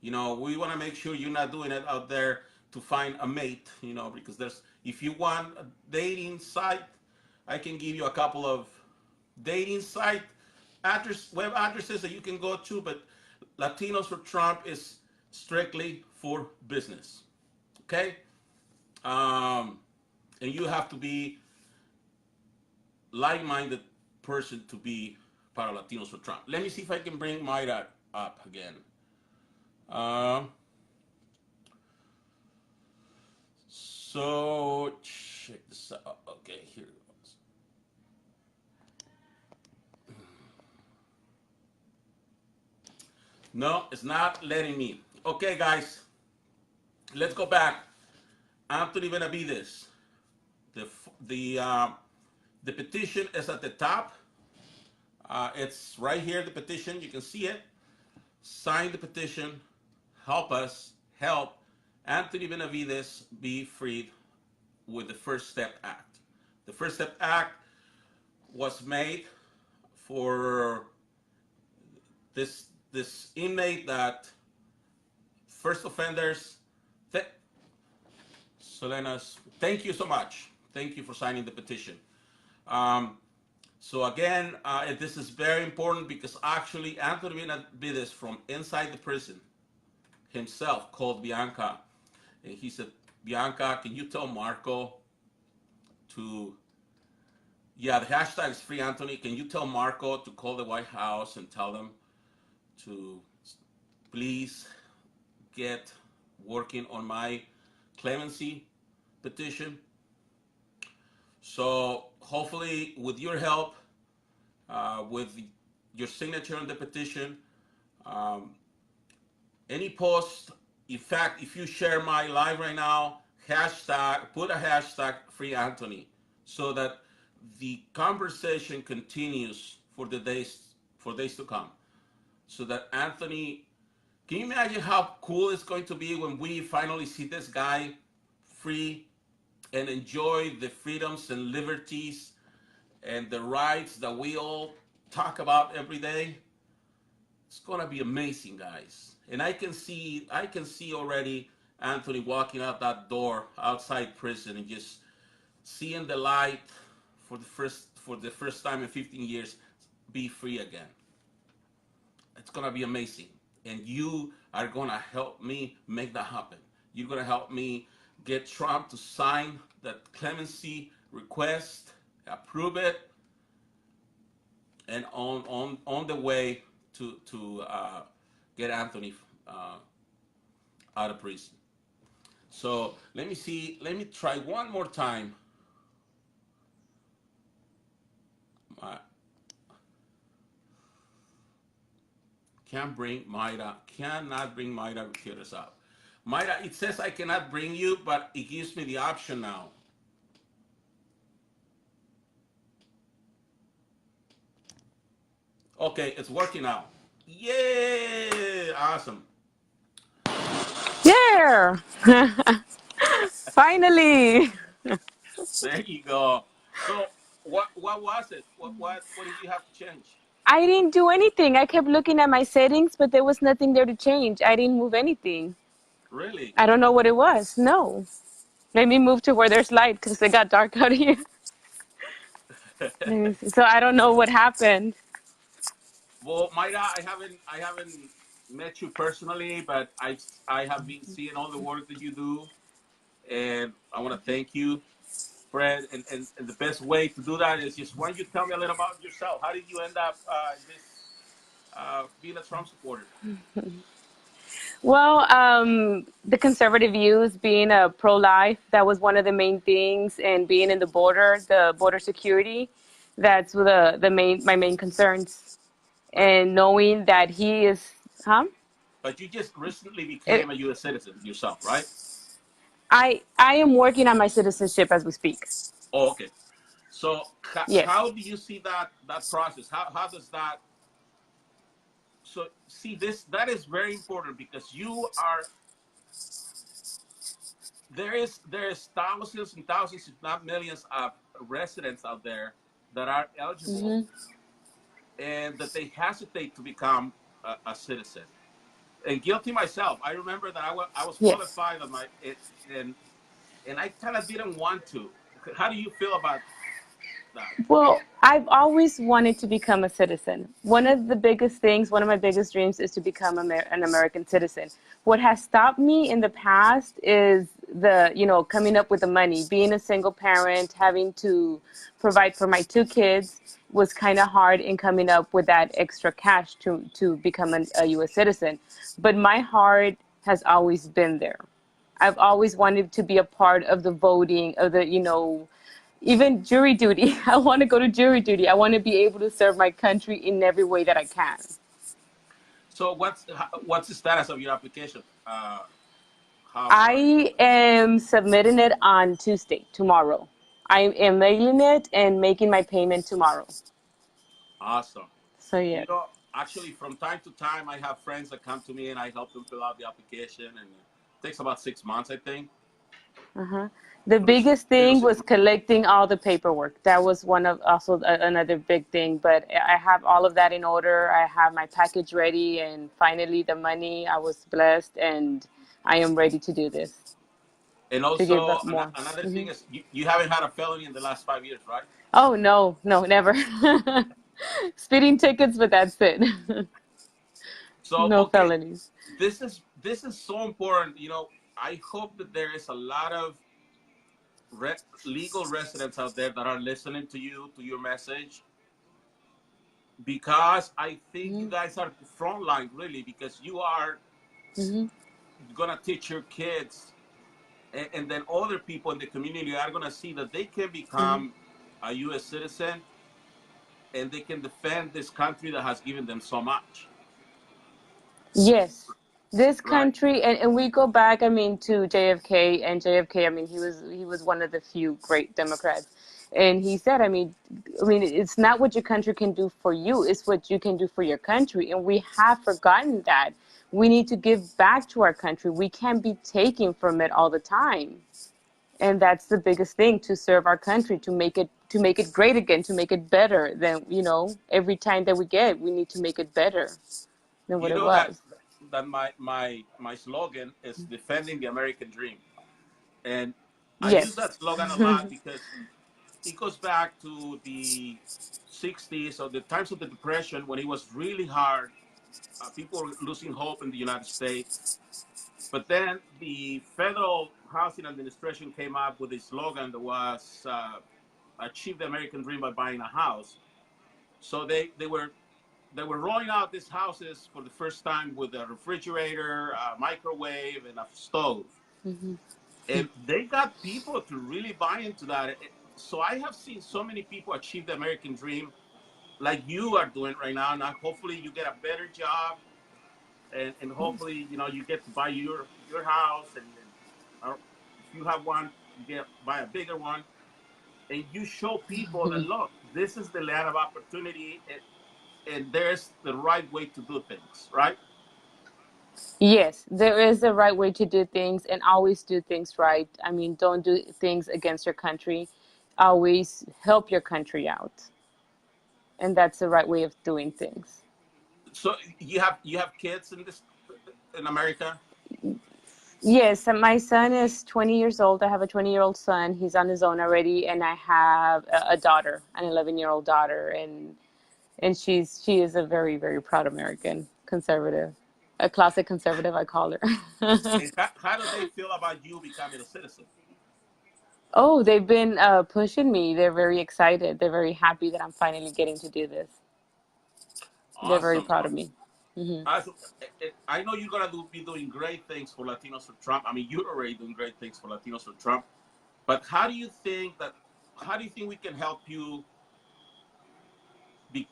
We want to make sure you're not doing it out there to find a mate. Because if you want a dating site, I can give you a couple of dating site web addresses that you can go to, but Latinos for Trump is strictly for business. Okay? And you have to be like-minded person to be part of Latinos for Trump. Let me see if I can bring Mayra up again. So check this out. Okay, here it goes. No, it's not letting me. Okay, guys, let's go back. Anthony Benavides. The petition is at the top. It's right here, the petition. You can see it. Sign the petition. Help us help Anthony Benavides be freed with the First Step Act. The First Step Act was made for this inmate that first offenders. Selena's, thank you so much. Thank you for signing the petition. So again, this is very important because actually Anthony Benavides from inside the prison himself called Bianca. And he said, Bianca, can you tell Marco to, the hashtag is free Anthony. Can you tell Marco to call the White House and tell them to please get working on my clemency petition? So hopefully with your help, with your signature on the petition, any post, in fact, if you share my live right now, put a hashtag free Anthony so that the conversation continues for days to come. So that Anthony, can you imagine how cool it's going to be when we finally see this guy free and enjoy the freedoms and liberties and the rights that we all talk about every day? It's gonna be amazing, guys. And I can see already Anthony walking out that door outside prison and just seeing the light for the first time in 15 years, be free again. It's gonna be amazing. And you are gonna help me make that happen. You're gonna help me get Trump to sign that clemency request, approve it, and on the way to get Anthony out of prison. So let me try one more time. Cannot bring Mayra Gutierrez up. Mayra, it says I cannot bring you, but it gives me the option now. Okay, it's working now. Yay! Awesome. Yeah. Finally. There you go. So what was it? What did you have to change? I didn't do anything. I kept looking at my settings, but there was nothing there to change. I didn't move anything. Really? I don't know what it was. No. Let me move to where there's light because it got dark out here. So I don't know what happened. Well, Mayra, I haven't met you personally, but I have been seeing all the work that you do, and I want to thank you, Fred. And the best way to do that is just why don't you tell me a little about yourself? How did you end up being a Trump supporter? Well, the conservative views, being a pro-life, that was one of the main things, and being in the border security, that's the main my main concerns, But and knowing that he is, huh? but you just recently It, became a U.S. citizen yourself, right? I am working on my citizenship as we speak. Oh, okay. So Yes. how do you see that process? How does that? So see this that is very important because you are there is thousands and thousands, if not millions, of residents out there that are eligible Hmm. and that they hesitate to become a citizen. And guilty myself. I remember that I was Yes. qualified on my it, and I kind of didn't want to. How do you feel about that? Well, I've always wanted to become a citizen. One of the biggest things, one of my biggest dreams is to become an American citizen. What has stopped me in the past is coming up with the money. Being a single parent, having to provide for my two kids was kind of hard in coming up with that extra cash to become a U.S. citizen. But my heart has always been there. I've always wanted to be a part of the voting, of even jury duty. I want to go to jury duty. I want to be able to serve my country in every way that I can. So what's the status of your application? How far? I am submitting it on Tuesday, tomorrow. I am mailing it and making my payment tomorrow. Awesome. So You yes. know, actually, from time to time, I have friends that come to me and I help them fill out the application, and it takes about 6 months, I think. Uh-huh. The So it's biggest thing six was months. collecting all the paperwork. That was one of also another big thing. But I have all of that in order. I have my package ready, and finally the money. I was blessed, and I am ready to do this And to give also, up more. another Hmm. thing is you haven't had a felony in the last 5 years, right? Oh no, no, never. Speeding tickets, but that's it. So, No okay, felonies. this is so important. I hope that there is a lot of legal residents out there that are listening to you, to your message, because I think you Hmm. guys are the front line, really, because you are Hmm. gonna teach your kids, and then other people in the community are gonna see that they can Hmm. become a U.S. citizen and they can defend this country that has given them so much, Yes, this right? country, and we go back. I mean, to JFK, and JFK. I mean, he was one of the few great Democrats, and he said, I mean, it's not what your country can do for you; it's what you can do for your country. And we have forgotten that. We need to give back to our country. We can't be taking from it all the time, and that's the biggest thing: to serve our country, to make it great again, to make it better. Than every time that we get, we need to make it better than what You it know that was. my slogan is defending the American dream, and I use Yes. that slogan a lot because it goes back to the 60s or the times of the Depression when it was really hard. People were losing hope in the United States. But then the Federal Housing Administration came up with a slogan that was achieve the American dream by buying a house. So they were rolling out these houses for the first time with a refrigerator, a microwave, and a stove. Hmm. And they got people to really buy into that. So I have seen so many people achieve the American dream like you are doing right now. Now, hopefully, you get a better job, and hopefully, you get to buy your house, and if you have one, you get buy a bigger one, and you show people that look, this is the land of opportunity, and there's the right way to do things, right? Yes, there is a right way to do things, and always do things right. I mean, don't do things against your country. Always help your country out. And that's the right way of doing things. So you have kids in America. Yes, and my son is 20 years old. I have a 20-year-old son. He's on his own already. And I have a daughter, an 11-year-old daughter. And and she is a very, very proud American conservative, a closet conservative, I call her. And how do they feel about you becoming a citizen? Oh, they've been pushing me. They're very excited. They're very happy that I'm finally getting to do this. They're very Awesome. proud of me. Awesome. I know you're gonna be doing great things for Latinos for Trump. I mean, you're already doing great things for Latinos for Trump. But how do you think that? How do you think we can help you be,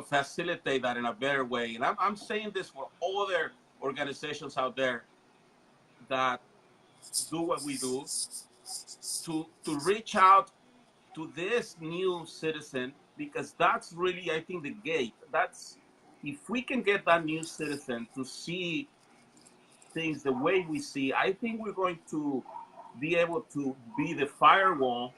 facilitate that in a better way? And I'm saying this for other organizations out there that do what we do to reach out to this new citizen, because that's really, I think, the gate. That's if we can get that new citizen to see things the way we see, I think we're going to be able to be the firewall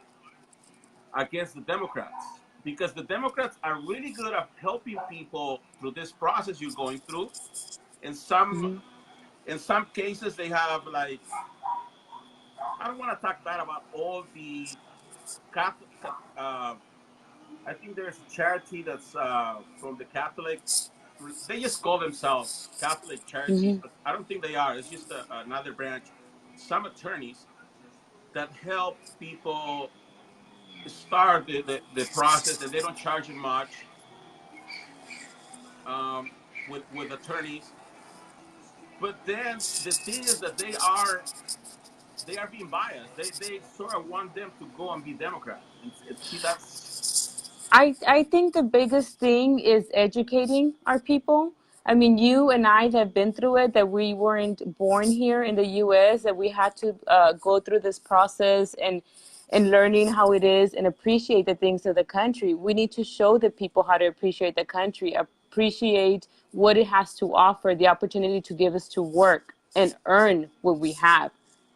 against the Democrats, because the Democrats are really good at helping people through this process you're going through. In some Hmm. in some cases, they have, like, I don't want to talk bad about all the Catholic. I think there's a charity that's from the Catholic. They just call themselves Catholic Charities, Hmm. but I don't think they are. It's just another branch. Some attorneys that help people start the process, and they don't charge them much, with attorneys. But then the thing is that they are being biased. They sort of want them to go and be Democrats. And see, that's I think the biggest thing is educating our people. I mean, you and I have been through it, that we weren't born here in the U.S., that we had to go through this process and learning how it is and appreciate the things of the country. We need to show the people how to appreciate the country, appreciate what it has to offer, the opportunity to give us to work and earn what we have,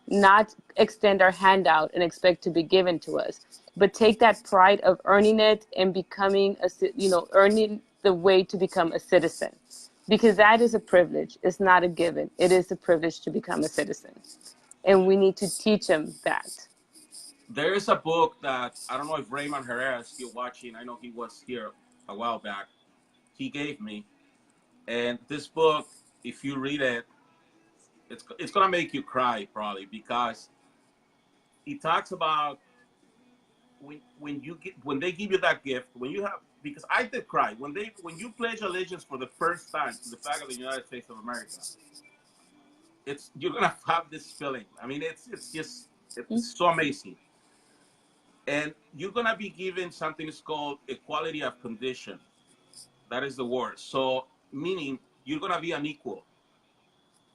not extend our hand out and expect to be given to us, but take that pride of earning it and becoming earning the way to become a citizen, because that is a privilege. It's not a given. It is a privilege to become a citizen, and we need to teach them that. there is a book that I don't know if Raymond Herrera is still watching. I know he was here a while back. He gave me, and this book, if you read it, it's gonna make you cry probably, because he talks about when they give you that gift, when you have, because I did cry when you pledge allegiance for the first time to the flag of the United States of America. It's You're gonna have this feeling. I mean, it's just it's so amazing, and you're gonna be given something that's called equality of condition. That is the word. So meaning you're gonna be an equal.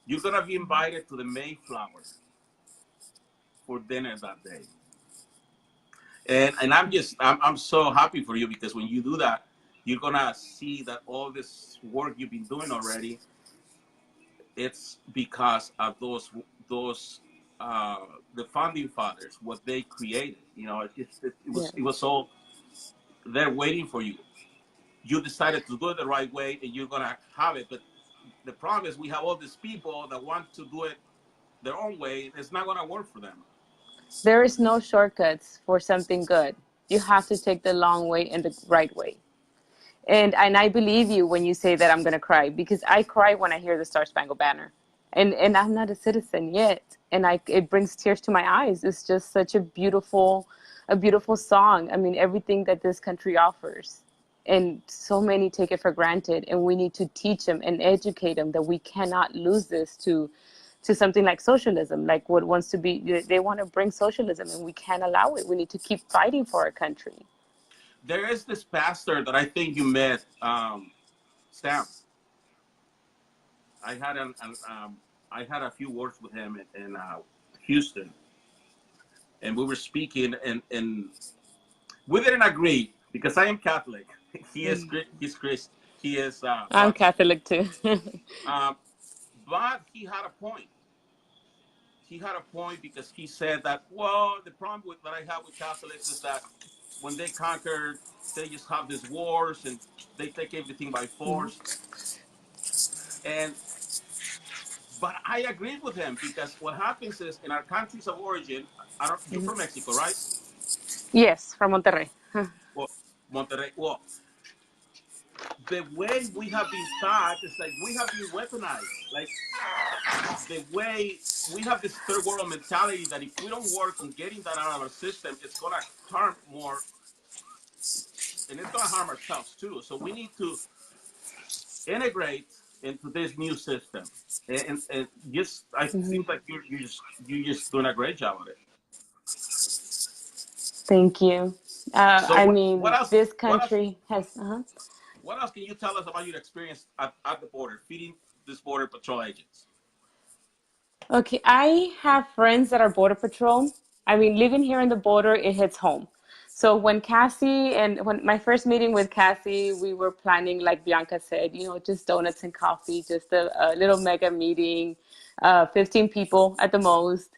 You're gonna be invited to the Mayflower for dinner that day. And I'm so happy for you, because when you do that, you're gonna see that all this work you've been doing already, it's because of those uh, the founding fathers, what they created. Yeah. It was all there waiting for you. You decided to do it the right way, and you're gonna have it. But the problem is, we have all these people that want to do it their own way. It's not gonna work for them. There is no shortcuts for something good. You have to take the long way and the right way. And I believe you when you say that I'm gonna cry, because I cry when I hear the Star Spangled Banner, and I'm not a citizen yet, and it brings tears to my eyes. It's just such a beautiful song. I mean, everything that this country offers, and so many take it for granted, and we need to teach them and educate them that we cannot lose this to something like socialism, like what wants to be. They want to bring socialism, and we can't allow it. We need to keep fighting for our country. There is this pastor that I think you met, Sam. I had I had a few words with him in Houston, and we were speaking, and we didn't agree, because I am Catholic. He's Christ. He is I'm Catholic too. um, but he had a point. He had a point, because he said that, well, the problem that I have with Catholics is that when they conquer, they just have these wars, and they take everything by force. And but I agreed with him, because what happens is, in our countries of origin, I don't. You're from Mexico, right? Yes, from Monterrey. Well, Monterrey. Well, the way we have been taught is like we have been weaponized. Like the way we have this third world mentality that if we don't work on getting that out of our system, it's gonna harm more, and it's gonna harm ourselves too. So we need to integrate into this new system, and just I Mhm. seems like you're just doing a great job of it. Thank you. So I what mean, else? this What else? country has. What else can you tell us about your experience at the border, feeding these border patrol agents? Okay, I have friends that are border patrol. I mean, living here in the border, it hits home. So when my first meeting with Cassie, we were planning, like Bianca said, just donuts and coffee, just a little mega meeting, 15 people at the most.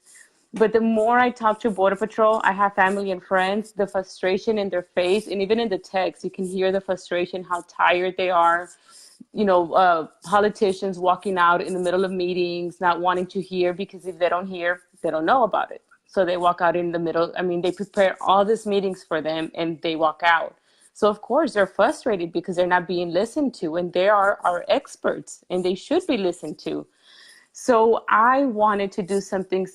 But the more I talk to Border Patrol, I have family and friends, the frustration in their face, and even in the text, you can hear the frustration, how tired they are. Politicians walking out in the middle of meetings, not wanting to hear, because if they don't hear, they don't know about it. So they walk out in the middle. I mean, they prepare all these meetings for them and they walk out. So of course they're frustrated because they're not being listened to, and they are our experts and they should be listened to. So I wanted to do something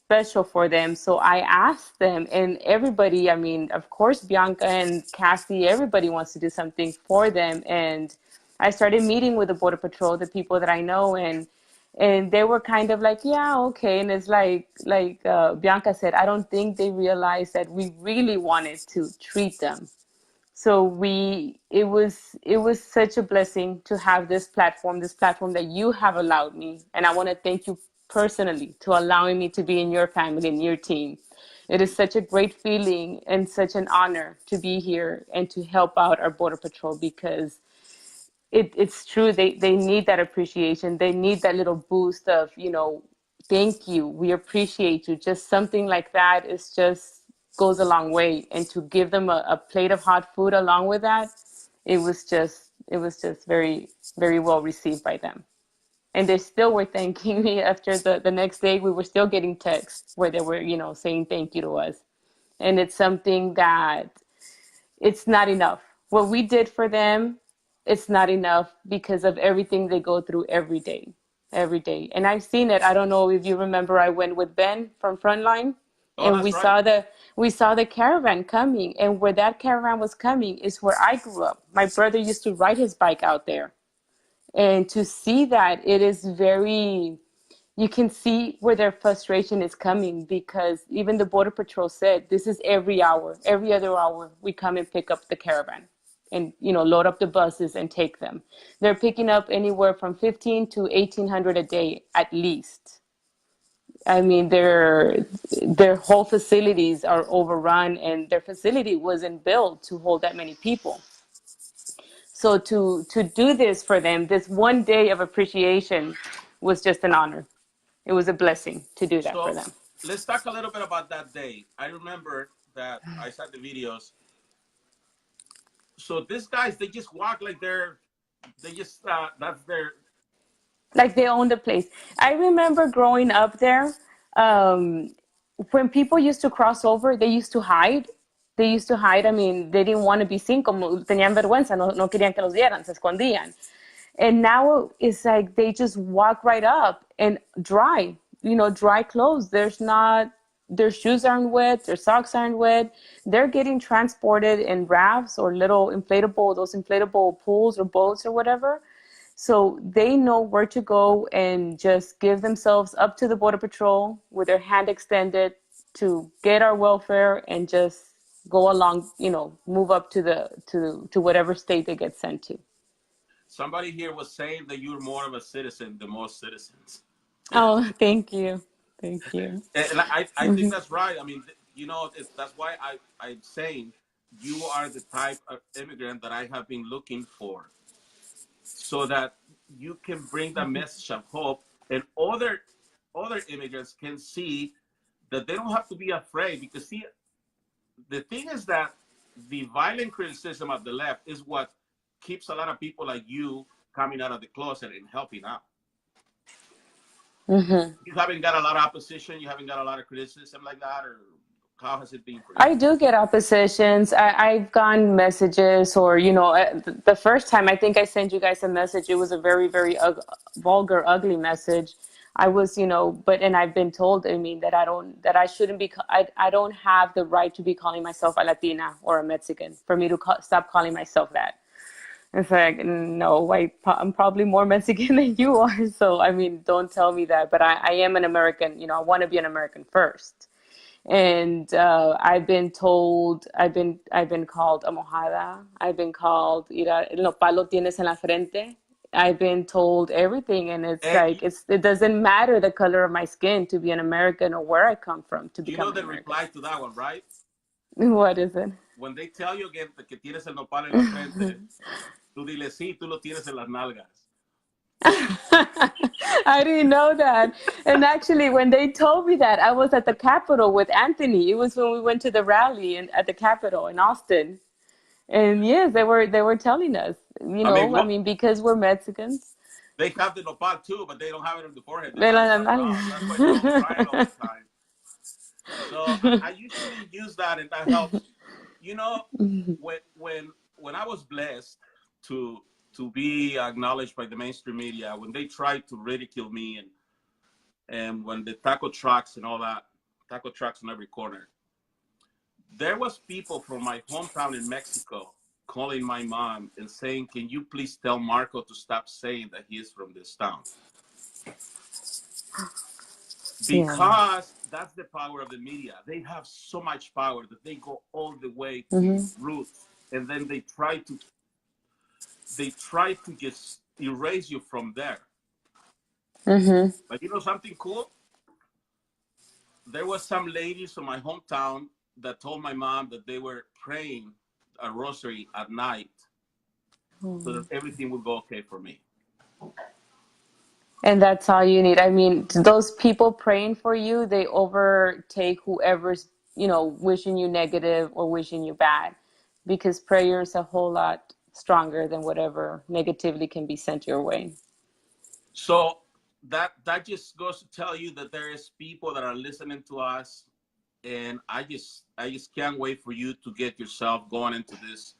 special for them. So I asked them, and everybody, I mean, of course, Bianca and Cassie, everybody wants to do something for them. And I started meeting with the Border Patrol, the people that I know, and they were kind of like, yeah, okay. And it's like Bianca said, I don't think they realized that we really wanted to treat them. So it was such a blessing to have this platform that you have allowed me, and I want to thank you personally to allowing me to be in your family and your team. It is such a great feeling and such an honor to be here and to help out our border patrol, because it's true, they need that appreciation, they need that little boost of, thank you, we appreciate you. Just something like that is just goes a long way, and to give them a plate of hot food along with that, it was just very, very well received by them. And they still were thanking me after the next day. We were still getting texts where they were, saying thank you to us. And it's something that it's not enough. What we did for them, it's not enough because of everything they go through every day, every day. And I've seen it. I don't know if you remember, I went with Ben from Frontline, Oh, and that's we right. saw the caravan coming, and where that caravan was coming is where I grew up. My brother used to ride his bike out there. And to see that, it is very, you can see where their frustration is coming, because even the Border Patrol said this is every hour, every other hour, we come and pick up the caravan and, load up the buses and take them. They're picking up anywhere from 15 to 1,800 a day at least. I mean, their whole facilities are overrun, and their facility wasn't built to hold that many people. So to do this for them, this one day of appreciation, was just an honor. It was a blessing to do that for So them. let's talk a little bit about that day. I remember that I saw the videos. So these guys, they just walk like they just that's their. Like, they own the place. I remember growing up there, um, when people used to cross over, they used to hide. They used to hide. I mean, they didn't want to be seen. Como tenían vergüenza, no querían que los vieran, se escondían. And now it's like they just walk right up and dry clothes. Their shoes aren't wet, their socks aren't wet. They're getting transported in rafts or those inflatable pools or boats or whatever. So they know where to go and just give themselves up to the Border Patrol with their hand extended to get our welfare, and just go along, move up to whatever state they get sent to. Somebody here was saying that you're more of a citizen than most citizens, Oh, thank you. Thank you. and I think that's right. I mean, that's why I'm saying you are the type of immigrant that I have been looking for, so that you can bring that message of hope, and other immigrants can see that they don't have to be afraid. Because see, the thing is that the violent criticism of the left is what keeps a lot of people like you coming out of the closet and helping out. Hmm. You haven't got a lot of opposition, you haven't got a lot of criticism like that, or How has it been for you? I do get oppositions. I've gotten messages, or the first time I think I sent you guys a message, it was a very, very vulgar, ugly message. I was, but and I've been told, I mean, that I shouldn't be, I don't have the right to be calling myself a Latina or a Mexican, for me to stop calling myself that. It's like, no, I'm probably more Mexican than you are. So, I mean, don't tell me that. But I am an American, I want to be an American first. And I've been told, I've been called a mojada. I've been called, mira, lo palo tienes en la frente. I've been told everything, and it's And like it doesn't matter the color of my skin to be an American, or where I come from to you become know an the American. reply to that one, right? What is it? When they tell you again que tienes el nopal en la frente, tú dile sí, tú lo tienes en las nalgas. I didn't know that. And actually, when they told me that, I was at the Capitol with Anthony. It was when we went to the rally at the Capitol in Austin. And yes, they were telling us, I mean, I what mean, because we're Mexicans. they have the nopal too, but they don't have it on the forehead. They Me have la it all nalga. around. That's why they're all crying all the time. So I usually use that, and that helps. You know, when I was blessed to to be acknowledged by the mainstream media, when they tried to ridicule me, and when the taco trucks and all that, taco trucks on every corner, there was people from my hometown in Mexico calling my mom and saying, "Can you please tell Marco to stop saying that he is from this town?" Yeah. Because that's the power of the media. They have so much power that they go all the way to your roots, and then they try to just erase you from there. Mm-hmm. But you know something cool? There was some ladies from my hometown that told my mom that they were praying a rosary at night so that everything would go okay for me. And that's all you need. I mean, those people praying for you, they overtake whoever's, wishing you negative or wishing you bad, because prayer is a whole lot stronger than whatever negativity can be sent your way. So that just goes to tell you that there is people that are listening to us, and I just can't wait for you to get yourself going into this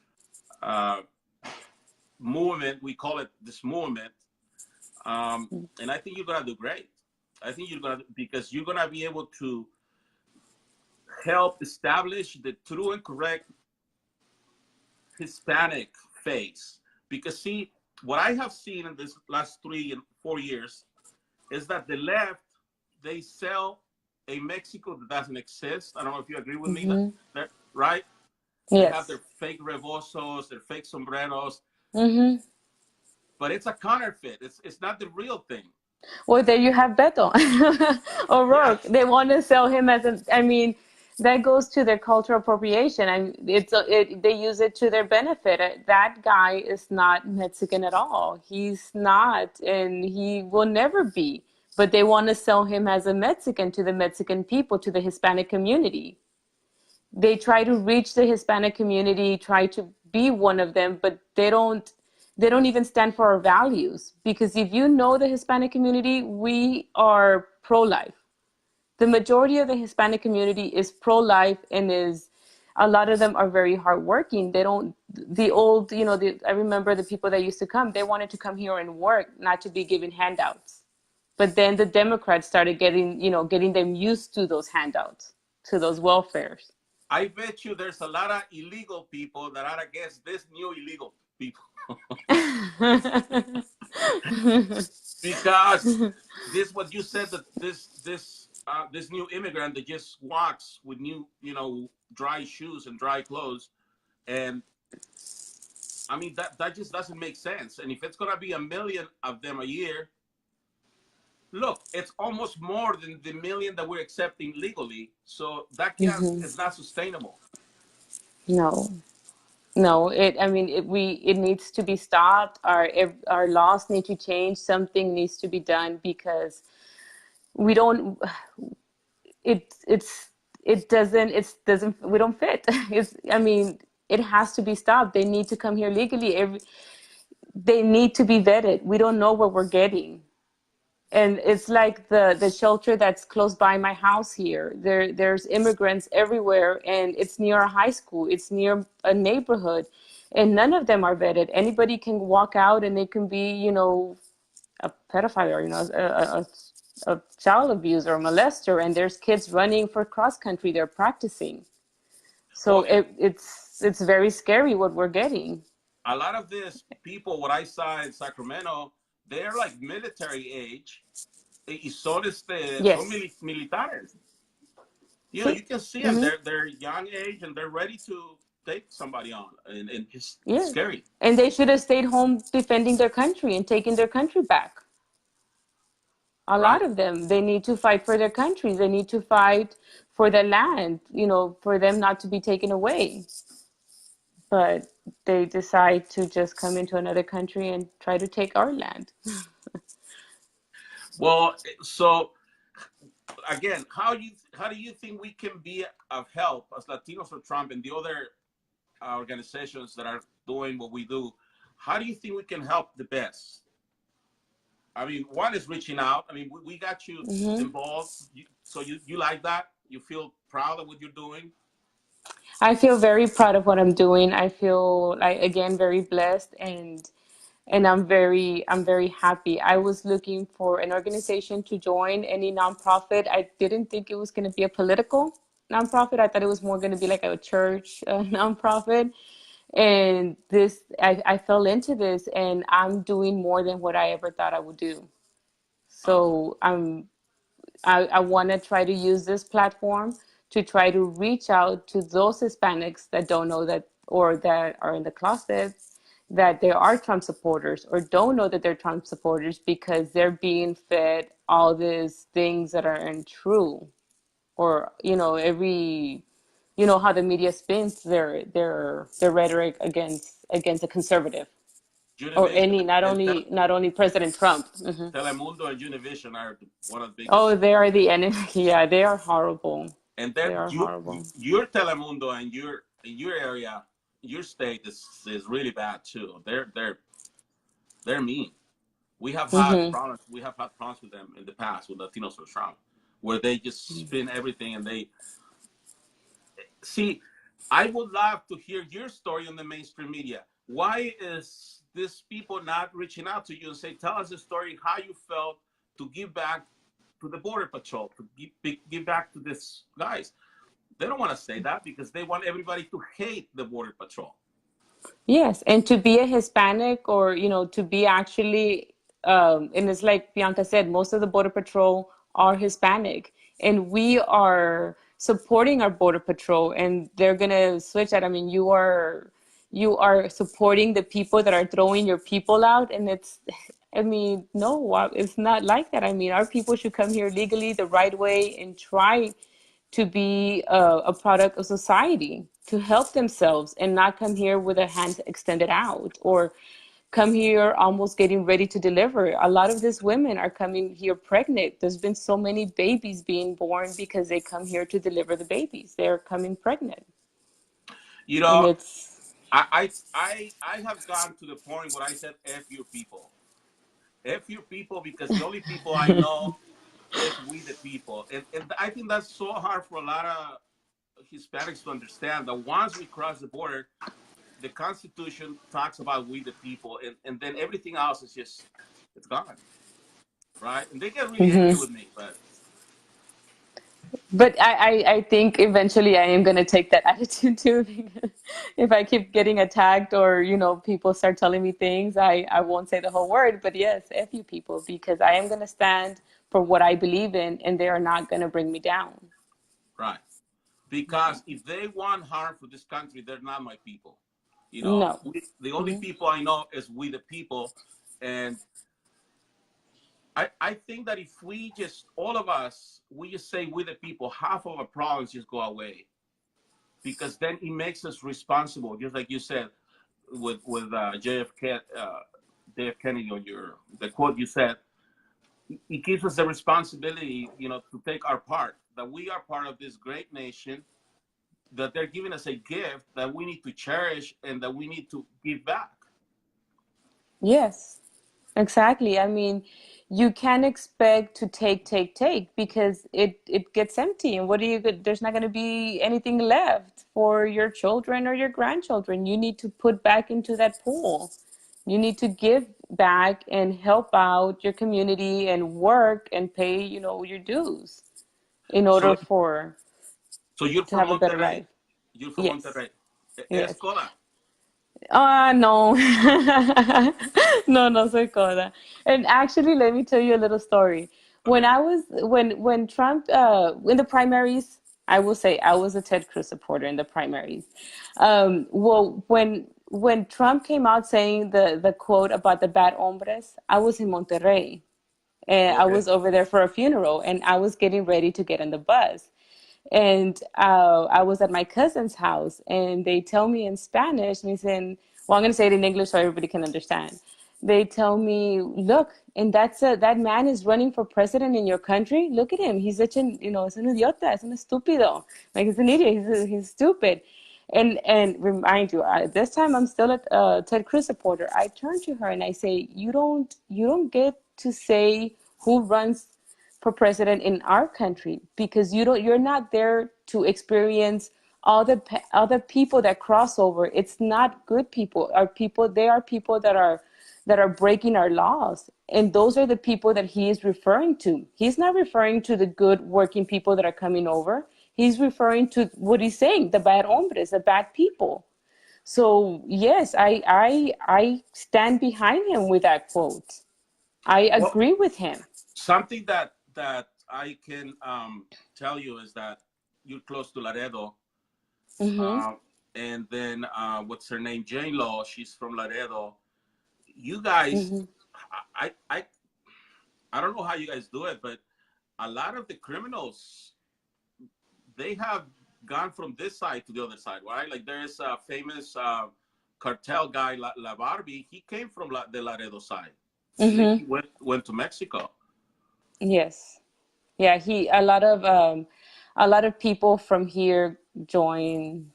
uh, movement. We call it this movement, and I think you're gonna do great. I think you're gonna, because you're gonna be able to help establish the true and correct Hispanic face. Because see, what I have seen in this last 3 and 4 years is that the left, they sell a Mexico that doesn't exist. I don't know if you agree with me, that right? They have Yes. their fake rebosos, their fake sombreros, Mm-hmm. but it's a counterfeit. It's not the real thing. Well, there you have Beto O'Rourke. Yes. They want to sell him as I mean, that goes to their cultural appropriation, and they use it to their benefit. That guy is not Mexican at all. He's not, and he will never be. But they want to sell him as a Mexican to the Mexican people, to the Hispanic community. They try to reach the Hispanic community, try to be one of them, but they don't even stand for our values. Because if you know the Hispanic community, we are pro-life. The majority of the Hispanic community is pro-life, and is a lot of them are very hardworking. They don't, the old, I remember the people that used to come, they wanted to come here and work, not to be given handouts. But then the Democrats started getting them used to those handouts, to those welfares. I bet you there's a lot of illegal people that are against this new illegal people. Because this, what you said, that this new immigrant that just walks with new, dry shoes and dry clothes, and I mean that just doesn't make sense. And if it's gonna be 1 million of them a year, look, it's almost more than the 1 million that we're accepting legally. So that can't, it's not sustainable. No, no. It needs to be stopped. Our laws need to change. Something needs to be done, because we don't. It doesn't. We don't fit. It has to be stopped. They need to come here legally. They need to be vetted. We don't know what we're getting. And it's like the shelter that's close by my house here. There's immigrants everywhere, and it's near a high school. It's near a neighborhood, and none of them are vetted. Anybody can walk out, and they can be, a pedophile, or a child abuser or molester. And there's kids running for cross country. They're practicing. So Well, it's very scary what we're getting. a lot of these people, what I saw in Sacramento, they're like military age. Y son Yes. militares. See? You can see them. Mm-hmm. They're young age and they're ready to take somebody on, and it's Yeah. scary. And they should have stayed home defending their country and taking their country back. A lot Right? of them, they need to fight for their country. They need to fight for their land, for them not to be taken away. But they decide to just come into another country and try to take our land. Well, so again, how do you think we can be of help as Latinos for Trump and the other organizations that are doing what we do? How do you think we can help the best? I mean, one is reaching out. I mean, we got you Hmm. involved. So you like that? You feel proud of what you're doing? I feel very proud of what I'm doing. I feel like, again, very blessed, and I'm very happy. I was looking for an organization to join, any nonprofit. I didn't think it was going to be a political nonprofit. I thought it was more going to be like a church nonprofit. And I fell into this, and I'm doing more than what I ever thought I would do. Awesome. So I want to try to use this platform to try to reach out to those Hispanics that don't know that, or that are in the closet, that they are Trump supporters, or don't know that they're Trump supporters because they're being fed all these things that are untrue. Or, how the media spins their rhetoric against a conservative, or Univision any, not and only President Trump. Hmm. Telemundo and Univision are one of the Oh, biggest. they are the enemy. Yeah, they are horrible. And They that are horrible. your Telemundo and your area, your state is really bad too. They're mean. Hmm. We have had problems with them in the past with Latinos for Trump, where they just spin everything and they see. I would love to hear your story on the mainstream media. Why is these people not reaching out to you and say, tell us the story, how you felt to give back to the Border Patrol, to give back to these guys? They don't want to say that because they want everybody to hate the Border Patrol. Yes, and to be a Hispanic, or to be actually, and it's like Bianca said, most of the Border Patrol are Hispanic, and we are supporting our Border Patrol, and they're gonna switch that. I mean, you are supporting the people that are throwing your people out, and I mean, no, it's not like that. I mean, our people should come here legally, the right way, and try to be a product of society, to help themselves, and not come here with their hands extended out, or come here almost getting ready to deliver. A lot of these women are coming here pregnant. There's been so many babies being born because they come here to deliver the babies. They're coming pregnant. You And know, it's I have gone to the point where I said F your people. F your people because the only people I know is we the people. And I think that's so hard for a lot of Hispanics to understand that once we cross the border, the Constitution talks about we the people, and then everything else is just it's gone, right? And they get really angry with me, but But I think eventually I am going to take that attitude too. Because if I keep getting attacked, or, people start telling me things, I won't say the whole word. But yes, F you people, because I am going to stand for what I believe in, and they are not going to bring me down. right. Because if they want harm for this country, they're not my people. No. The only people I know is we the people. And I think that if we just, all of us, we just say we the people, half of our problems just go away. Because then it makes us responsible, just like you said with JF Kennedy on the quote you said. It gives us the responsibility, to take our part, that we are part of this great nation, that they're giving us a gift that we need to cherish and that we need to give back. Yes, exactly. I mean, you can't expect to take because it gets empty. And what do you there's not going to be anything left for your children or your grandchildren. You need to put back into that pool. You need to give back and help out your community and work and pay, your dues in order So, for so you're to from have a better Monterrey? life. You're from Yes. Monterrey. ¿Eres Yes. coda? No. No, no soy coda. And actually, let me tell you a little story. When Okay. I was when Trump in the primaries, I will say I was a Ted Cruz supporter in the primaries. Well, when Trump came out saying the quote about the bad hombres, I was in Monterrey and I Okay. was over there for a funeral and I was getting ready to get on the bus. And I was at my cousin's house, and they tell me in Spanish, and well, I'm going to say it in English so everybody can understand. They tell me, look, and that man is running for president in your country. Look at him. He's such es un idiota, es un estúpido. Like, he's an idiot. He's stupid. And remind you, this time I'm still a Ted Cruz supporter. I turn to her and I say, you don't get to say who runs for president in our country because you're not there to experience all the other people that cross over. It's not good people. They are people that are breaking our laws, and those are the people that he is referring to. He's not referring to the good working people that are coming over. He's referring to what he's saying, the bad hombres, the bad people. So yes, I stand behind him with that quote. I Well, agree with him. something that I can tell you is that you're close to Laredo, Hmm. uh, and then what's her name? Jane Law. She's from Laredo. You guys, Hmm. I, I, I don't know how you guys do it, but a lot of the criminals they have gone from this side to the other side, right? Like there's a famous cartel guy, La Barbie. He came from the Laredo side, and then Hmm. he went to Mexico. Yes. Yeah, a lot of people from here joined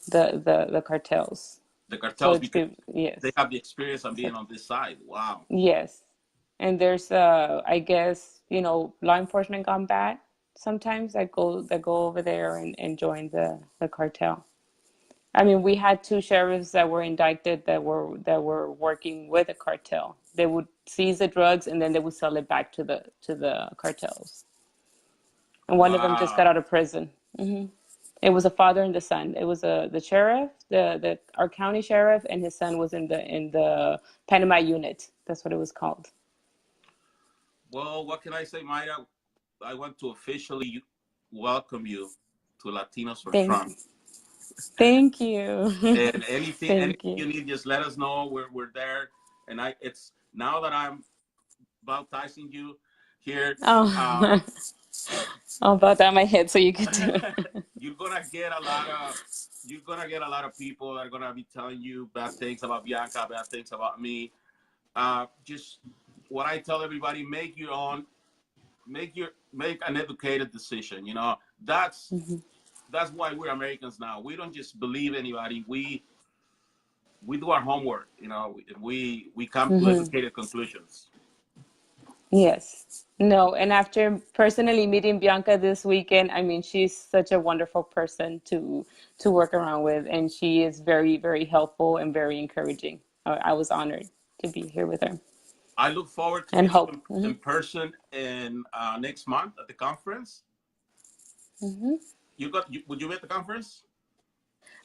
the cartels. The So cartels it's because been, they yes. have the experience of So, being on this side. Wow. yes. And there's I guess, law enforcement gone bad sometimes that go over there and join the cartel. I mean, we had two sheriffs that were indicted that were working with the cartel. They would seize the drugs and then they would sell it back to the cartels. And one of them just got Wow. out of prison. Hmm. It was a father and the son. It was the sheriff, the our county sheriff, and his son was in the Panama unit. That's what it was called. Well, what can I say, Mayra? I want to officially welcome you to Latinos for Thank, Trump. thank you, And anything thank you. you need, just let us know. We're there. And it's now that I'm baptizing you here. Uh, Oh, I'll bow down my head so you could do it. you're gonna get a lot of people that are gonna be telling you bad things about Bianca, bad things about me. Just what I tell everybody: make an educated decision. That's why we're Americans now. We don't just believe anybody. We do our homework. We come to Hmm. educated conclusions. Yes. No, and after personally meeting Bianca this weekend, I mean, she's such a wonderful person to work around with, and she is very, very helpful and very encouraging. I was honored to be here with her I look forward to and meeting hope. you in person in next month at the conference. Hmm. Would you be at the conference?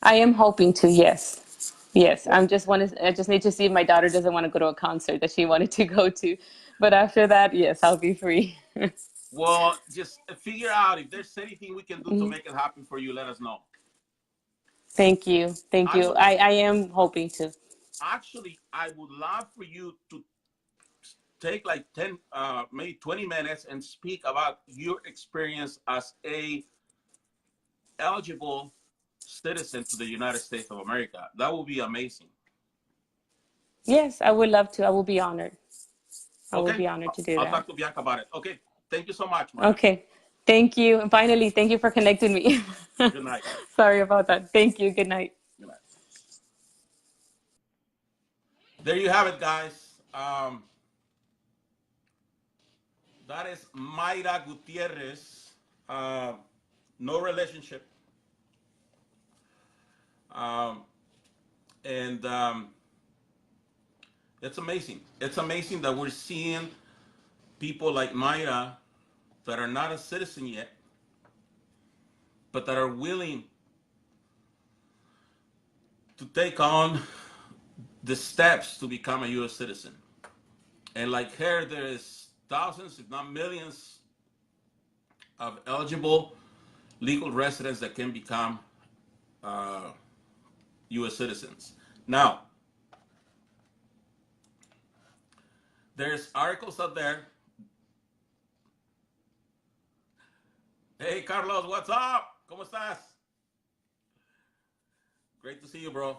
I am hoping to, yes. Yes, Well, I just need to see if my daughter doesn't want to go to a concert that she wanted to go to. But after that, yes, I'll be free. well, just figure out if there's anything we can do to Mhm. make it happen for you. Let us know. Thank you. Thank I you. would I am hoping to. actually, I would love for you to take like 10, maybe 20 minutes and speak about your experience as a eligible citizen to the United States of America. That would be amazing. Yes, I would love to. I will be honored. I will Okay, be honored to do I'll that. talk to Bianca about it. Okay, thank you so much, Mayra. Okay. Thank you. And finally, thank you for connecting me. Good night. Sorry about that. Thank you. Good night. Good night. There you have it, guys. That is Mayra Gutierrez. No relationship. And it's amazing. It's amazing that we're seeing people like Mayra that are not a citizen yet, but that are willing to take on the steps to become a U.S. citizen. And like her, there is thousands, if not millions, of eligible legal residents that can become U.S. citizens. Now, there's articles out there. Hey, Carlos, what's up? ¿Cómo estás? Great to see you, bro.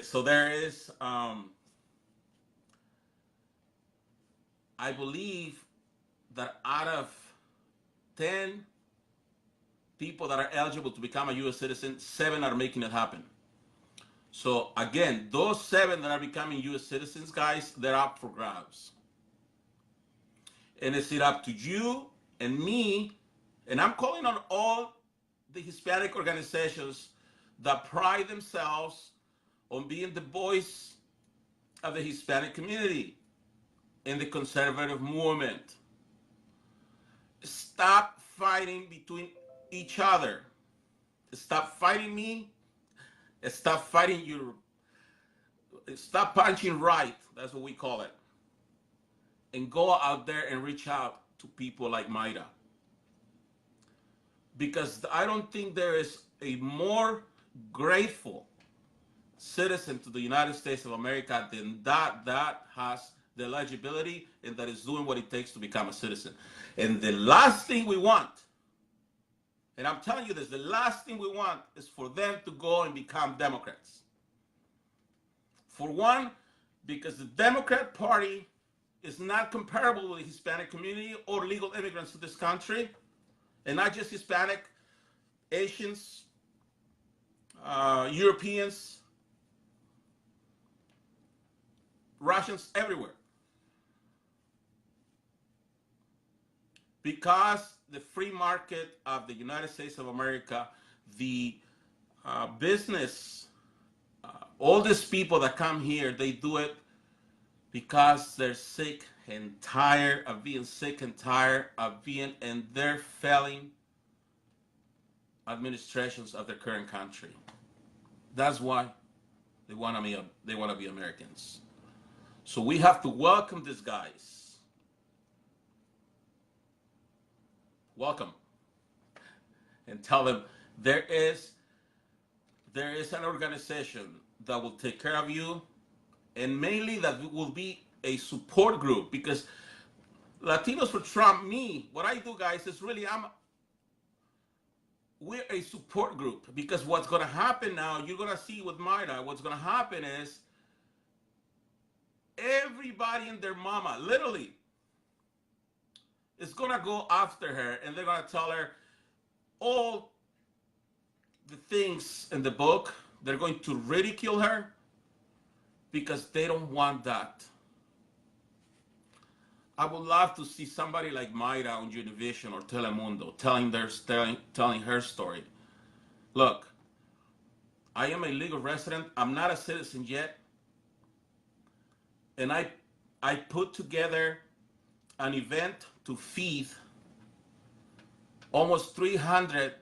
So there is, I believe that out of 10 people that are eligible to become a U.S. citizen, 7 are making it happen. So again, those 7 that are becoming U.S. citizens, guys, they're up for grabs. And it's it up to you and me, and I'm calling on all the Hispanic organizations that pride themselves on being the voice of the Hispanic community in the conservative movement. Stop fighting between each other. Stop fighting me. Stop fighting you. Stop punching right. That's what we call it. And go out there and reach out to people like Mayra. Because I don't think there is a more grateful citizen to the United States of America than that has the eligibility and that is doing what it takes to become a citizen. And the last thing we want, and I'm telling you this, the last thing we want is for them to go and become Democrats. For one, because the Democrat Party is not comparable with the Hispanic community or legal immigrants to this country, and not just Hispanic, Asians, Europeans, Russians, everywhere. Because the free market of the United States of America, the business, all these people that come here, they do it because they're sick and tired of being sick and tired of being in their failing administrations of their current country. That's why they want to be Americans. So we have to welcome these guys. Welcome. And tell them there is an organization that will take care of you, and mainly that will be a support group, because Latinos for Trump, me, what I do, guys, is really we're a support group, because what's going to happen now, you're going to see with Mayra, what's going to happen is everybody and their mama, literally, is going to go after her, and they're going to tell her all the things in the book. They're going to ridicule her because they don't want that. I would love to see somebody like Mayra on Univision or Telemundo telling her story. Look, I am a legal resident. I'm not a citizen yet. And I put together an event to feed almost 300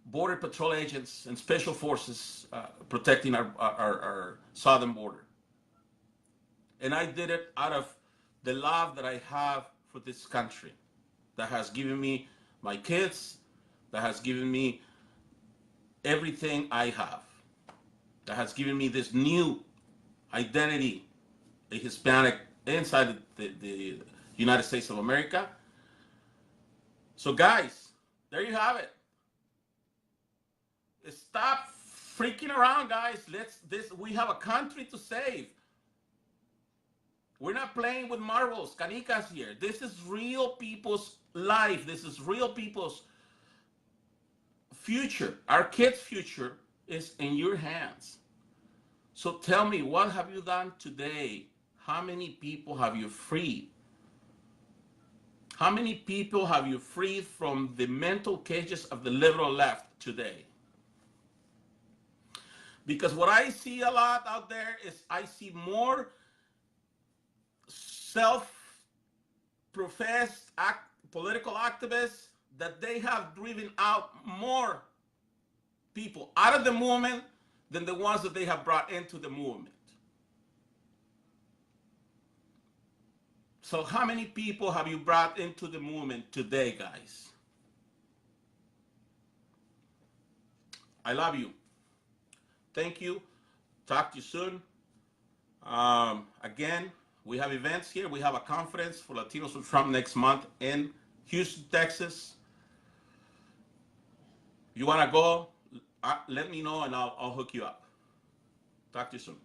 Border Patrol agents and special forces protecting our southern border. And I did it out of the love that I have for this country, that has given me my kids, that has given me everything I have, that has given me this new identity, a Hispanic inside the United States of America. So guys, there you have it. Stop freaking around, guys. We have a country to save. We're not playing with marbles, canicas here. This is real people's life. This is real people's future. Our kids' future is in your hands. So tell me, what have you done today? How many people have you freed How many people have you freed from the mental cages of the liberal left today? Because what I see a lot out there is I see more self-professed political activists that they have driven out more people out of the movement than the ones that they have brought into the movement. So how many people have you brought into the movement today, guys? I love you. Thank you. Talk to you soon. Again, we have events here. We have a conference for Latinos for Trump next month in Houston, Texas. You want to go? Let me know and I'll hook you up. Talk to you soon.